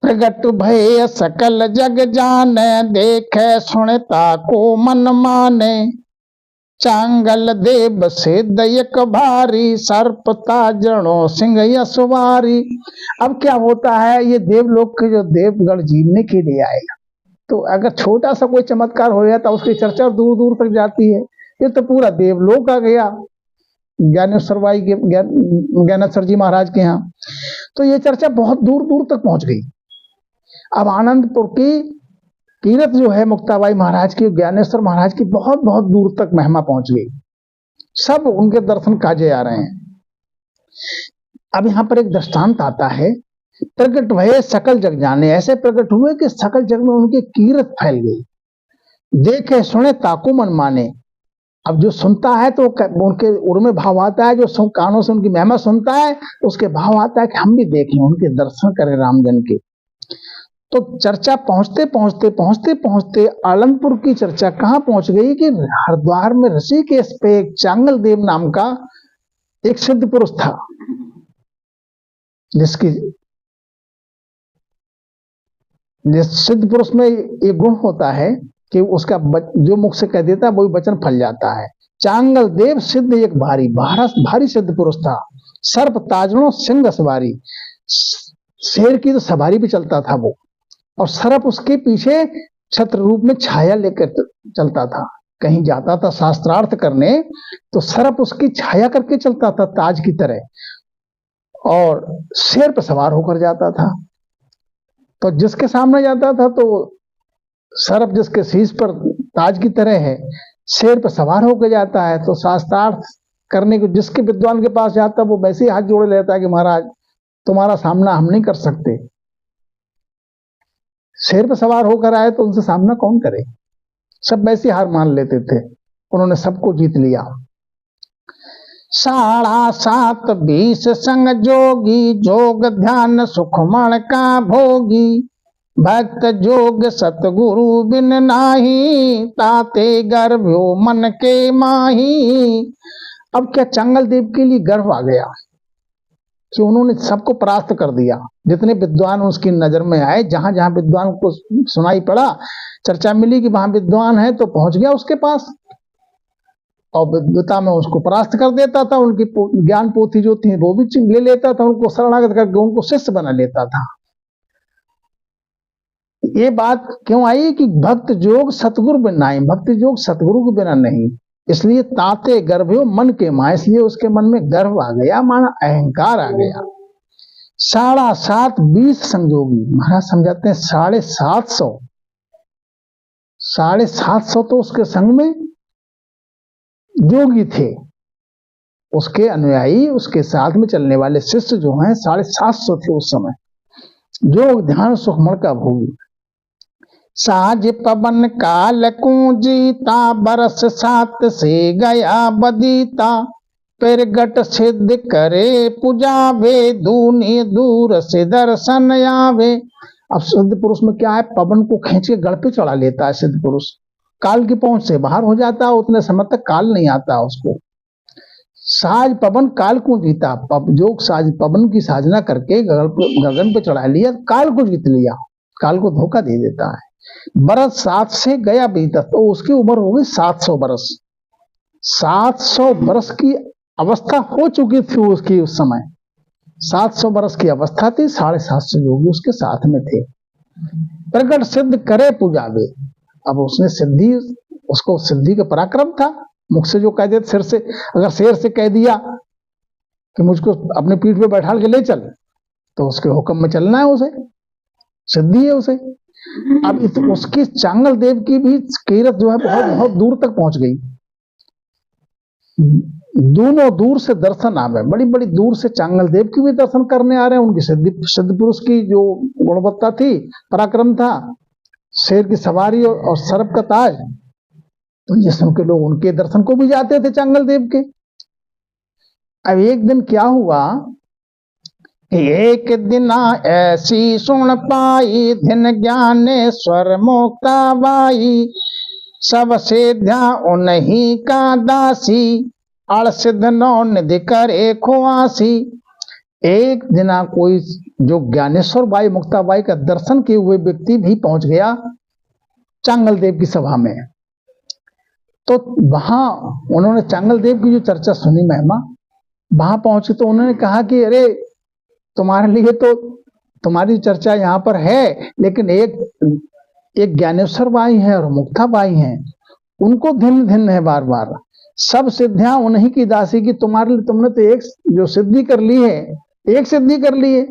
प्रगट भय सकल जग जाने, देखे सुनता को मन माने, चांगल देव सिद्ध एक भारी, सर्पता जड़ो सिंह यशवारी। अब क्या होता है, ये देवलोक के जो देवगण जीतने के लिए आएगा, तो अगर छोटा सा कोई चमत्कार हो जाता तो उसकी चर्चा दूर दूर तक जाती है। ये तो पूरा देवलोक आ गया ज्ञानेश्वर जी महाराज के यहाँ, तो ये चर्चा बहुत दूर दूर तक पहुंच गई। अब आनंदपुर की कीरत जो है मुक्ताबाई महाराज की, ज्ञानेश्वर महाराज की, बहुत बहुत दूर तक महिमा पहुंच गई, सब उनके दर्शन काजे आ रहे हैं। अब यहाँ पर एक दृष्टांत आता है, प्रकट भये सकल जग जाने, ऐसे प्रकट हुए कि सकल जग में उनकी कीरत फैल गई। देखे सुने ताको मन माने, अब जो सुनता है तो उनके उर में भाव आता है, जो कानों से उनकी महिमा सुनता है उसके भाव आता है कि हम भी देखें, उनके दर्शन करें रामजन के। तो चर्चा पहुंचते पहुंचते पहुंचते पहुंचते आनंदपुर की चर्चा कहां पहुंच गई कि हरिद्वार में ऋषिकेश पे एक चांगल देव नाम का एक सिद्ध पुरुष था, जिस सिद्ध पुरुष में एक गुण होता है कि उसका जो मुख से कह देता है वही वचन फल जाता है। चांगल देव सिद्ध एक भारी सिद्ध पुरुष था, सर्प ताजनो सिंह सवारी, शेर की तो सवारी भी चलता था वो, और सर्प उसके पीछे छत्र रूप में छाया लेकर चलता था। कहीं जाता था शास्त्रार्थ करने तो सर्प उसकी छाया करके चलता था ताज की तरह, और शेर पर सवार होकर जाता था। तो जिसके सामने जाता था तो सर्प जिसके शीश पर ताज की तरह है, शेर पर सवार होकर जाता है, तो शास्त्रार्थ करने को जिसके विद्वान के पास जाता है वो वैसे ही हाथ जोड़ लेता है कि महाराज तुम्हारा सामना हम नहीं कर सकते। शेर पर सवार होकर आए तो उनसे सामना कौन करे। सब वैसे हार मान लेते थे। उन्होंने सबको जीत लिया। 7:30 संग जोगी, जोग ध्यान सुखमण का भोगी। भक्त जोग सतगुरु बिन नाही, ताते गर्भ्यो मन के माही। अब क्या चंगल देव के लिए गर्व आ गया कि उन्होंने सबको परास्त कर दिया। जितने विद्वान उसकी नजर में आए, जहां जहां विद्वान को सुनाई पड़ा, चर्चा मिली कि वहां विद्वान है, तो पहुंच गया उसके पास और विद्वता में उसको परास्त कर देता था। उनकी ज्ञान पोथी जो थी वो भी ले लेता था, उनको शरणागत करके उनको शिष्य बना लेता था। ये बात क्यों आई कि भक्त जोग सतगुरु बिना नहीं, भक्ति जोग सतगुरु के बिना नहीं। इसलिए ताते गर्भ्यो मन के मां, इसलिए उसके मन में गर्व आ गया, माना अहंकार आ गया। 7:20 संजोगी, महाराज समझाते हैं 750, 750 तो उसके संग में जोगी थे, उसके अनुयायी, उसके साथ में चलने वाले शिष्य जो हैं 750 थे उस समय। जोग ध्यान सुखमण का भोगी। साज पवन काल कूंजीता, बरस 7 से गया बदीता। प्रगट सिद्ध करे पुजावे, दूनी दूर से दर्शन आवे। अब सिद्ध पुरुष में क्या है, पवन को खींच के गढ़ पे चढ़ा लेता है सिद्ध पुरुष। काल की पहुंच से बाहर हो जाता है, उतने समय तक काल नहीं आता उसको। साज पवन काल को जीता, जोग साज पवन की साधना करके गगन पे चढ़ा लिया, काल को जीत लिया, काल को धोखा दे देता है। बरस 7 से गया बीता, तो उसकी उम्र हो गई 700 बरस। 700 बरस की अवस्था हो चुकी थी उसकी उस समय। 700 बरस की अवस्था थी, 750 योगी उसके साथ में थे। प्रकट सिद्ध करे पूजावे, अब उसने सिद्धि, उसको सिद्धि का पराक्रम था। मुख से जो कह देते, सिर से, अगर शेर से कह दिया कि मुझको अपने पीठ पे बैठा के ले चल, तो उसके हुक्म में चलना है, उसे सिद्धि है उसे। अब उसकी चांगल देव की भी कीरत जो है बहुत बहुत दूर तक पहुंच गई। दोनों दूर से दर्शन आ गए, बड़ी बड़ी दूर से चांगल देव की भी दर्शन करने आ रहे हैं। उनकी सिद्ध पुरुष की जो गुणवत्ता थी, पराक्रम था, शेर की सवारी और सर्प का ताज, तो ये सुन के लोग उनके दर्शन को भी जाते थे चांगल देव के। अब एक दिन क्या हुआ, एक दिन ऐसी सुन पाई, दिन ज्ञानेश्वर मुक्ता बाई। सब सिद्धिया उन्हीं का दासी, अड़ सिद्ध नौ निधि करे खुआसी। एक दिना कोई जो ज्ञानेश्वर बाई मुक्ता बाई का दर्शन किए हुए व्यक्ति भी पहुंच गया चांगल देव की सभा में। तो वहां उन्होंने चांगल देव की जो चर्चा सुनी महिमा, वहां पहुंचे तो उन्होंने कहा कि अरे तुम्हारे लिए तो तुम्हारी चर्चा यहाँ पर है, लेकिन एक ज्ञानेश्वर बाई है और मुक्ता बाई हैं, उनको भिन्न भिन्न है बार बार। सब सिद्धियां उन्हीं की दासी की, तुम्हारे लिए तुमने तो एक जो सिद्धि कर ली है, एक सिद्धि कर ली है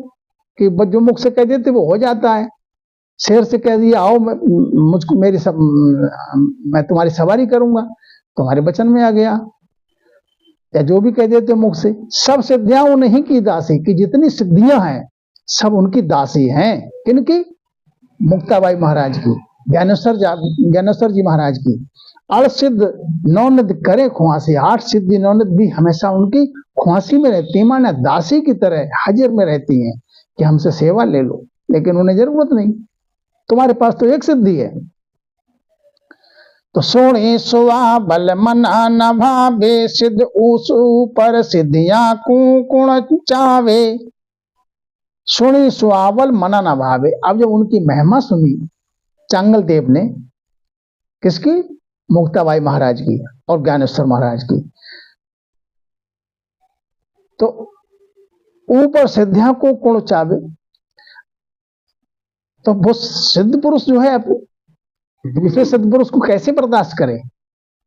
कि जो मुख से कह देते वो हो जाता है। शेर से कह दिया आओ मुझको मैं तुम्हारी सवारी करूंगा, तुम्हारे वचन में आ गया। या जो भी कह देते मुख से, सब सिद्धियां उन्हीं की दासी की, जितनी सिद्धियां हैं सब उनकी दासी हैं। किनकी? मुक्ताबाई महाराज की, ज्ञानेश्वर जी महाराज की। 8 सिद्ध नौनिध करे खुआसी, 8 सिद्धि नौनिध भी हमेशा उनकी खुआसी में रहती है, माने दासी की तरह हाजिर में रहती हैं कि हमसे सेवा ले लो, लेकिन उन्हें जरूरत नहीं, तुम्हारे पास तो एक सिद्धि है। तो सोने सुआ बल मना न भावे, सिद्ध उस ऊपर सिद्धियां कुण चावे। सुनी सुआवल मना न भावे। अब जब उनकी महिमा सुनी चांगल देव ने, किसकी? मुक्ताबाई महाराज की और ज्ञानेश्वर महाराज की, तो ऊपर सिद्धियां को कुण चावे। तो वो सिद्ध पुरुष जो है दूसरे सिद्ध पुरुष को कैसे बर्दाश्त करे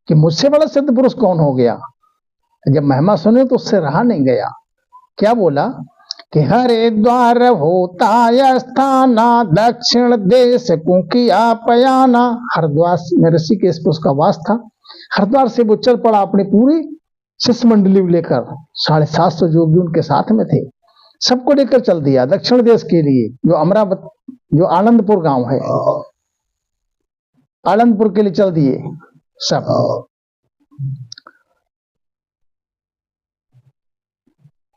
कि मुझसे बड़ा सिद्ध पुरुष कौन हो गया। जब महिमा सुने तो उससे रहा नहीं गया। क्या बोला कि हरिद्वार होता है स्थाना, दक्षिण देश को किया पयाना। हरिद्वार में ऋषिकेश पे उसका वास था। हरिद्वार से वो चल पड़ा अपनी पूरी शिष्य मंडली लेकर, 750 योगी उनके साथ में थे, सबको लेकर चल दिया दक्षिण देश के लिए, जो अमरावती, जो आनंदपुर गांव है, आनंदपुर के लिए चल दिए सब।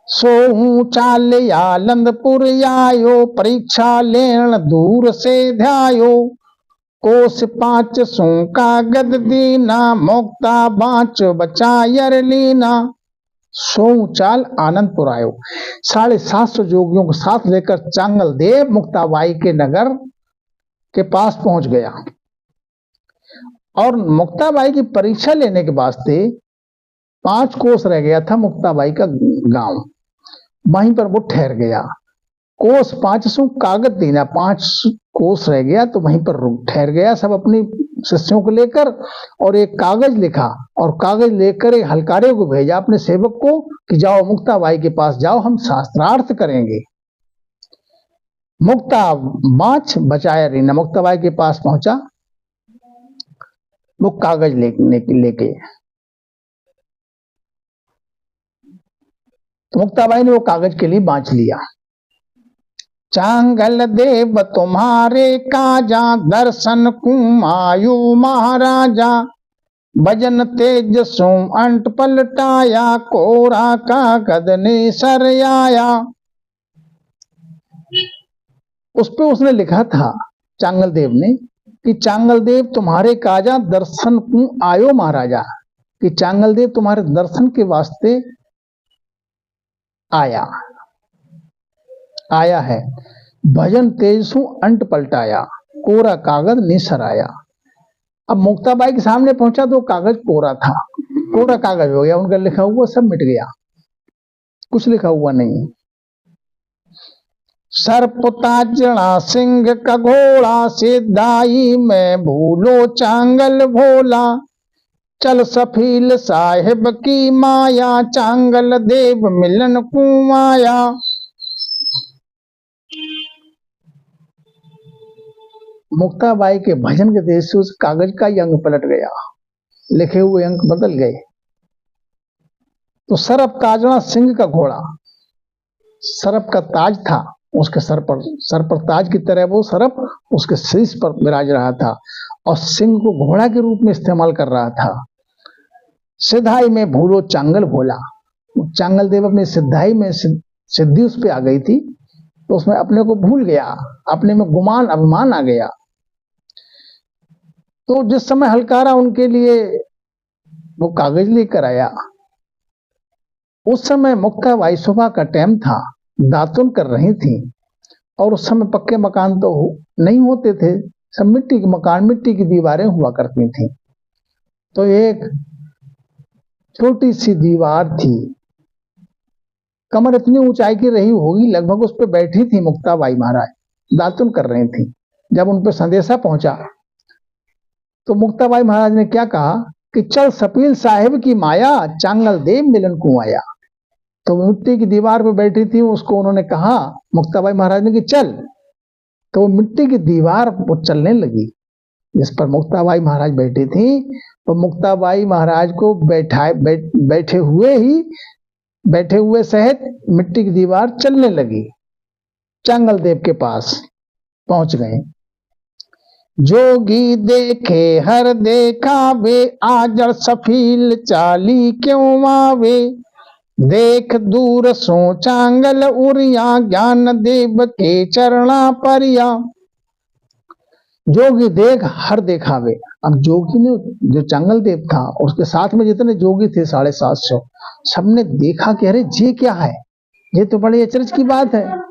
सोहू चाल आनंदपुर आयो, परीक्षा लेन दूर से ध्यायो। कोस 500 कागद दीना, मुक्ता बाँच बचायर लीना। सोहू चाल आनंदपुर आयो, 750 जोगियों को साथ लेकर चांगल देव मुक्ताबाई के नगर के पास पहुंच गया। और मुक्ताबाई की परीक्षा लेने के वास्ते 5 कोस रह गया था मुक्ताबाई का गांव, वहीं पर वो ठहर गया। कोस 500 कागज देना, 5 कोस रह गया तो वहीं पर ठहर गया सब अपनी शिष्यों को लेकर, और एक कागज लिखा और कागज लेकर एक हलकारे को भेजा अपने सेवक को कि जाओ मुक्ताबाई के पास जाओ, हम शास्त्रार्थ करेंगे। मुक्ता बाँच बचाया रीना, मुक्ताबाई के पास पहुंचा वो कागज लेके। तो मुक्ताबाई ने वो कागज के लिए बाँच लिया। चांगल देव तुम्हारे काजा, दर्शन कुमायु महाराजा। भजन तेज सो अंट पलटाया, कोरा कागज ने सर आया। उस पे उसने लिखा था चांगल देव ने कि चांगल देव तुम्हारे काजा, दर्शन को आयो महाराजा, कि चांगल देव तुम्हारे दर्शन के वास्ते आया है। भजन तेजसु अंट पलटाया, कोरा कागज निसर आया। अब मुक्ताबाई के सामने पहुंचा तो कागज कोरा था, कोरा कागज हो गया, उनका लिखा हुआ सब मिट गया, कुछ लिखा हुआ नहीं। सर्पताजड़ा सिंह का घोड़ा, सिद्धाई में भूलो चांगल भोला। चल सफील साहिब की माया, चांगल देव मिलन को आया। मुक्ताबाई के भजन के देश से उस कागज का ही अंग पलट गया, लिखे हुए अंक बदल गए। तो सरप ताजना सिंह का घोड़ा, सरप का ताज था उसके सर पर ताज की तरह वो सरप उसके शीश पर विराज रहा था, और सिंह को घोड़ा के रूप में इस्तेमाल कर रहा था। सिद्धाई में भूलो चांगल भोला, चांगल देव अपनी सिद्धाई में सिद्धि उस पर आ गई थी, तो उसमें अपने को भूल गया, अपने में गुमान अभिमान आ गया। तो जिस समय हलकारा उनके लिए वो कागज लेकर आया, उस समय मुक्ताबाई सुबह का टाइम था, दातुन कर रही थी, और उस समय पक्के मकान तो नहीं होते थे, सब मिट्टी के मकान, मिट्टी की दीवारें हुआ करती थी। तो एक छोटी सी दीवार थी, कमर इतनी ऊंचाई की रही होगी लगभग, उस पर बैठी थी मुक्ताबाई महाराज, दातुन कर रही थी। जब उन पर संदेशा पहुंचा तो मुक्ताबाई महाराज ने क्या कहा कि चल सपील साहिब की माया, चांगल देव मिलन को आया। तो मिट्टी की दीवार पर बैठी थी, उसको उन्होंने कहा मुक्ताबाई महाराज ने कि चल, तो वो मिट्टी की दीवार वो चलने लगी जिस पर मुक्ताबाई महाराज बैठी थी। तो मुक्ताबाई महाराज को बैठे हुए सहित मिट्टी की दीवार चलने लगी। चांगल देव के पास पहुंच गए। जोगी देखे हर देखावे, आजड़ सफील चाली क्यों आवे। देख दूर सो चांगल उरिया, ज्ञान देव के चरणा परिया। जोगी देख हर देखावे, अब जोगी ने, जो चांगल देव था उसके साथ में जितने जोगी थे 750, सबने देखा कि अरे ये क्या है, ये तो बड़ी अचरज की बात है।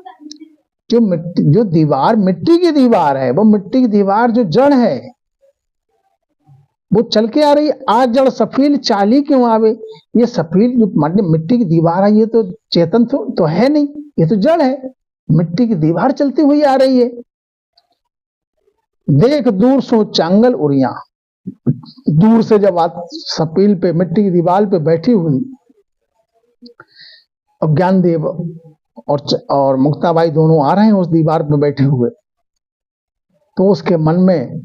जो दीवार मिट्टी की दीवार है, वो मिट्टी की दीवार जो जड़ है वो चल के आ रही, आज जड़ सफील चाली क्यों आवे। ये सफील जो मिट्टी की दीवार है, ये तो चेतन तो है नहीं, ये तो जड़ है, मिट्टी की दीवार चलती हुई आ रही है। देख दूर सो चांगल उरिया, दूर से जब सफील पे, मिट्टी की दीवार पे बैठी हुई, अब ज्ञानदेव और मुक्ताबाई दोनों आ रहे हैं उस दीवार पे बैठे हुए, तो उसके मन में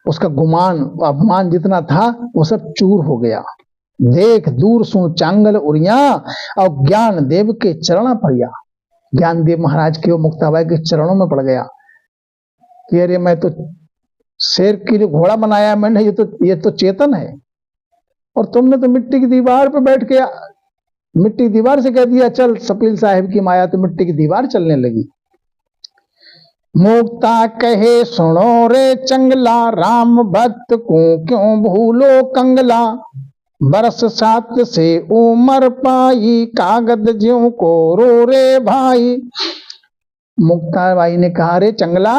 उसका गुमान अपमान जितना था वो सब चूर हो गया। देख दूर सो चांगल उरिया और ज्ञान देव के चरण पड़िया। ज्ञान देव महाराज के वो मुक्ताबाई के चरणों में पड़ गया कि अरे मैं तो शेर की जो घोड़ा बनाया मैंने, ये तो चेतन है, और तुमने तो मिट्टी की दीवार पे बैठ के मिट्टी दीवार से कह दिया चल, सपील साहिब की माया तो मिट्टी की दीवार चलने लगी। मुक्ता कहे सुनो रे चंगला, राम भक्त को क्यों भूलो कंगला, बरस 7 से उमर पाई, कागज ज्यों को रो रे भाई। मुक्ताबाई ने कहा रे चंगला,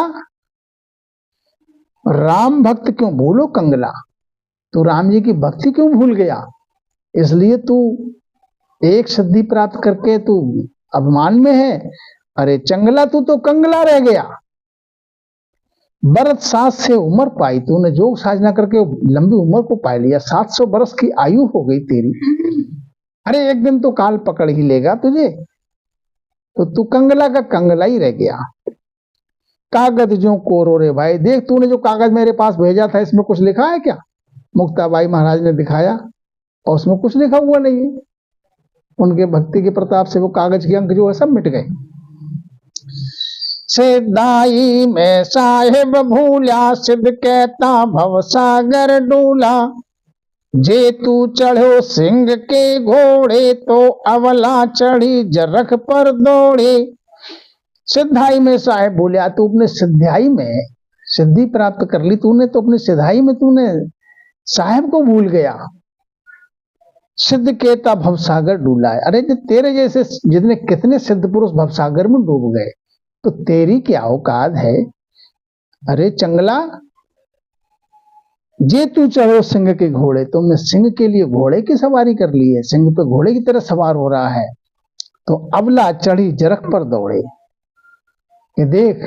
राम भक्त क्यों भूलो कंगला, तू राम जी की भक्ति क्यों भूल गया, इसलिए तू एक सिद्धि प्राप्त करके तू अभिमान में है। अरे चंगला तू तो कंगला रह गया। बरस 7 से उम्र पाई, तूने जोग साधना करके लंबी उम्र को पा लिया, 700 बरस की आयु हो गई तेरी। अरे एक दिन तो काल पकड़ ही लेगा तुझे, तो तू कंगला का कंगला ही रह गया। कागज जो कोरो रे भाई, देख तूने जो कागज मेरे पास भेजा था इसमें कुछ लिखा है क्या। मुक्ताबाई महाराज ने दिखाया और उसमें कुछ लिखा हुआ नहीं है। उनके भक्ति के प्रताप से वो कागज के अंक जो है सब मिट गए। सिद्धाई में साहिब भूला, सिद्ध कहता भव सागर डूला, जे तू चढ़ो सिंह के घोड़े, तो अवला चढ़ी जरख पर दौड़े। सिद्धाई में साहिब बोलिया, तू अपने सिद्धाई में सिद्धि प्राप्त कर ली तूने, तो अपनी सिद्धाई में तूने साहिब को भूल गया। सिद्ध केता भवसागर डूला है। अरे तेरे जैसे जितने कितने सिद्ध पुरुष भवसागर में डूब गए, तो तेरी क्या औकात है। अरे चंगला, जे तू चढ़ो सिंह के घोड़े, तुमने सिंह के लिए घोड़े की सवारी कर ली है, सिंह पे घोड़े की तरह सवार हो रहा है, तो अबला चढ़ी जरख पर दौड़े। ये देख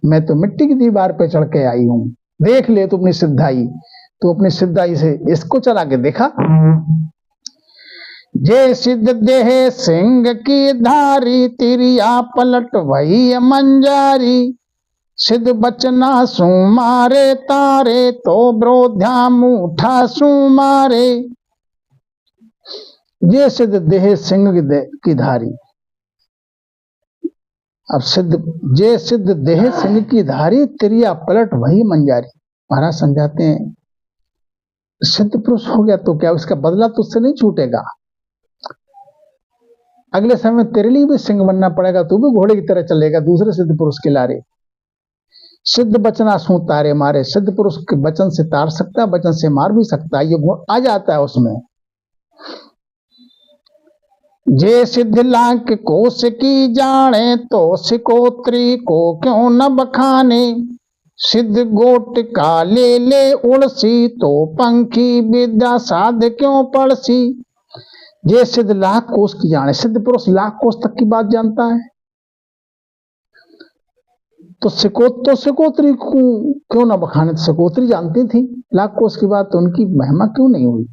मैं तो मिट्टी की दीवार पे चढ़ के आई हूं, देख ले तू अपनी सिद्धाई, तो अपनी सिद्धाई से इसको चला के देखा। जे सिद्ध देह सिंह की धारी, तिरिया पलट वही मंजारी, सिद्ध बचना सु मारे तारे, तो ब्रोध्या मुठा सु मारे। जे सिद्ध देह सिंह की धारी, अब जे सिद्ध देह सिंह की धारी, तिरिया पलट वही मंजारी। महाराज समझाते हैं सिद्ध पुरुष हो गया तो क्या उसका बदला तुझसे नहीं छूटेगा, अगले समय में तेरे लिए भी सिंह बनना पड़ेगा, तू भी घोड़े की तरह चलेगा दूसरे सिद्ध पुरुष के लारे। सिद्ध बचना सू तारे मारे, सिद्ध पुरुष के वचन से तार सकता है, वचन से मार भी सकता है, ये गुण आ जाता है उसमें। जे सिद्ध लांक कोश की जाने, तो सिकोत्री को क्यों न बखाने, सिद्ध गोट का ले उड़सी, तो पंखी विद्या साध क्यों पड़सी। ये सिद्ध लाख कोश की जाने, सिद्ध पुरुष लाख कोश तक की बात जानता है, तो सिकोत्री को क्यों ना बखाने, सिकोत्री जानती थी लाख कोश की बात, तो उनकी महिमा क्यों नहीं हुई।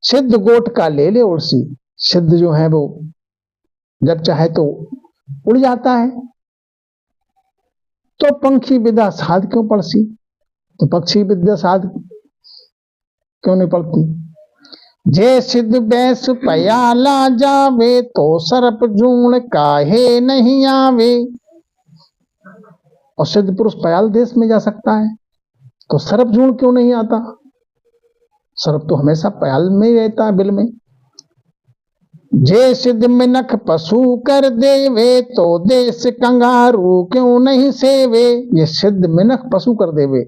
सिद्ध गोट का ले उड़सी, सिद्ध जो है वो जब चाहे तो उड़ जाता है, तो पंखी विद्या साध क्यों पड़सी, तो पक्षी विद्या साध क्यों नहीं पड़ती। जे सिद्ध बैस पयाला जावे, तो सर्प जूण काहे नहीं आवे। और सिद्ध पुरुष पयाल देश में जा सकता है, तो सर्प जूण क्यों नहीं आता, सर्प तो हमेशा पयाल में ही रहता है, बिल में। जे सिद्ध मिनख पशु कर देवे, तो देश कंगारू क्यों नहीं सेवे। ये सिद्ध मिनख पशु कर देवे,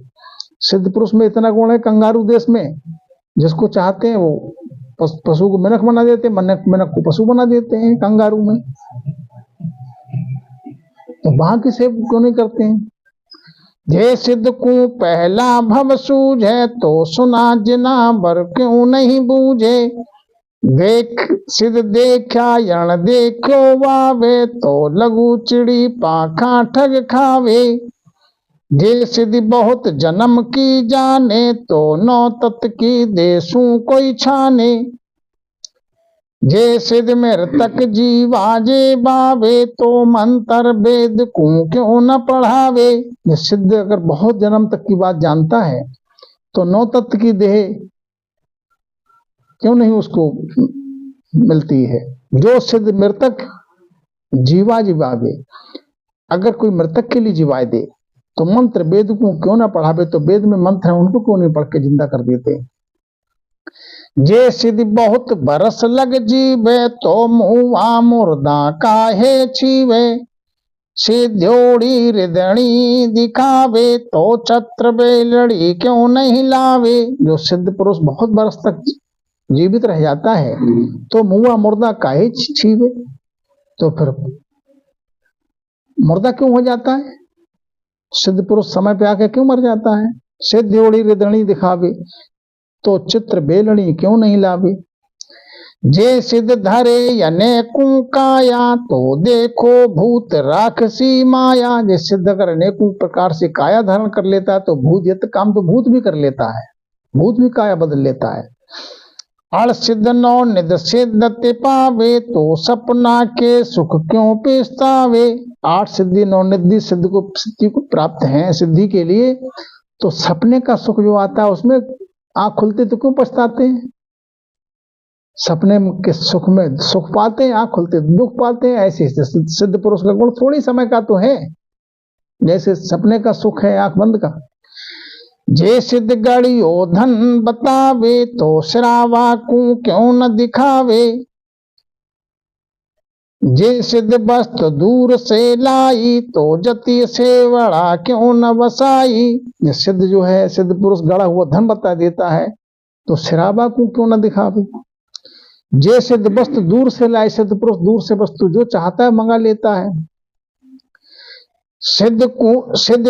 सिद्ध पुरुष में इतना गुण है, कंगारू देश में जिसको चाहते हैं वो पशु को मिनख बना देते हैं, मिनख को पशु बना देते हैं कंगारू में, तो वहां की सेव क्यों नहीं करते हैं। जे सिद्ध को पहला भव सूझे, तो सुना जिना बर क्यों नहीं बूझे। देख सिद्ध देखा यण देखो वावे, तो लघु चिड़ी पाखा ठग खावे। जे सिद्धि बहुत जन्म की जाने, तो नौ तत् की देसू कोई छाने। जे सिद्ध मृतक जीवा जे बावे, तो मंत्र वेद को क्यों न पढ़ावे। ये सिद्ध अगर बहुत जन्म तक की बात जानता है तो 9 तत्व की देह क्यों नहीं उसको मिलती है। जो सिद्ध मृतक जीवा जीवावे, अगर कोई मृतक के लिए जीवाए दे तो मंत्र वेद को क्यों ना पढ़ावे। तो वेद में मंत्र है उनको क्यों नहीं पढ़ के जिंदा कर देते। जे सिद्ध बहुत बरस लग जीवे, तो मुआ मुर्दा काहे छीवे। सिद्धोड़ी रिदणी दिखावे, तो छत्र बेलड़ी क्यों नहीं लावे। जो सिद्ध पुरुष बहुत बरस तक जीवित रह जाता है तो मुआ मुर्दा काहे छीवे, तो फिर मुर्दा क्यों हो जाता है। सिद्ध पुरुष समय पे आके क्यों मर जाता है। सिद्धोड़ी रिदणी दिखावे, तो चित्र बेलड़ी क्यों नहीं लावे। जे सिद्ध धरे अनेकों काया, तो देखो भूत राक्षसी माया। जे सिद्ध अगर अनेकों प्रकार से काया धारण कर लेता है तो भूत, ये काम तो भूत भी कर लेता है, भूत भी काया बदल लेता है। अड़ सिद्ध नौ निध सिद्ध ते पावे, तो सपना के सुख क्यों पेस्तावे। 8 सिद्धि 9 निधि सिद्ध को प्राप्त है सिद्धि के लिए, तो सपने का सुख जो आता है उसमें आंख खुलते तो क्यों पछताते हैं। सपने के सुख में सुख पाते हैं, आंख खुलते दुख पाते हैं। ऐसे सिद्ध पुरुष का गुण थोड़ी समय का तो है, जैसे सपने का सुख है आंख बंद का। जे सिद्ध गड़ियो धन बतावे, तो श्रावा को क्यों न दिखावे। जे सिद्ध वस्तु दूर से लाई, तो जति से बड़ा क्यों न बसाई। ये सिद्ध जो है सिद्ध पुरुष गड़ा हुआ धन बता देता है, तो श्रावा को क्यों न दिखावे। जे सिद्ध वस्तु दूर से लाए, सिद्ध पुरुष दूर से वस्तु जो चाहता है मंगा लेता है। सिद्ध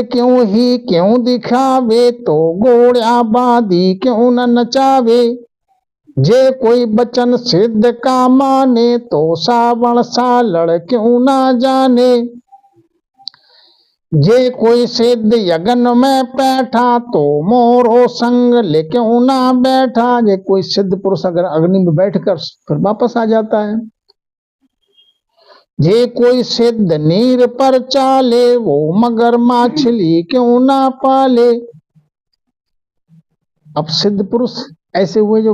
क्यों ही क्यों दिखावे, तो घोड़ा बादी क्यों न नचावे। जे कोई बचन सिद्ध का माने, तो सावण सालड़ क्यों ना जाने। जे कोई सिद्ध यज्ञ में बैठा, तो मोरो संग ले क्यों ना बैठा। जे कोई सिद्ध पुरुष अगर अग्नि में बैठकर फिर वापस आ जाता है। जे कोई सिद्ध नीर पर चाले, वो मगर मछली क्यों ना पाले। अब सिद्ध पुरुष ऐसे हुए जो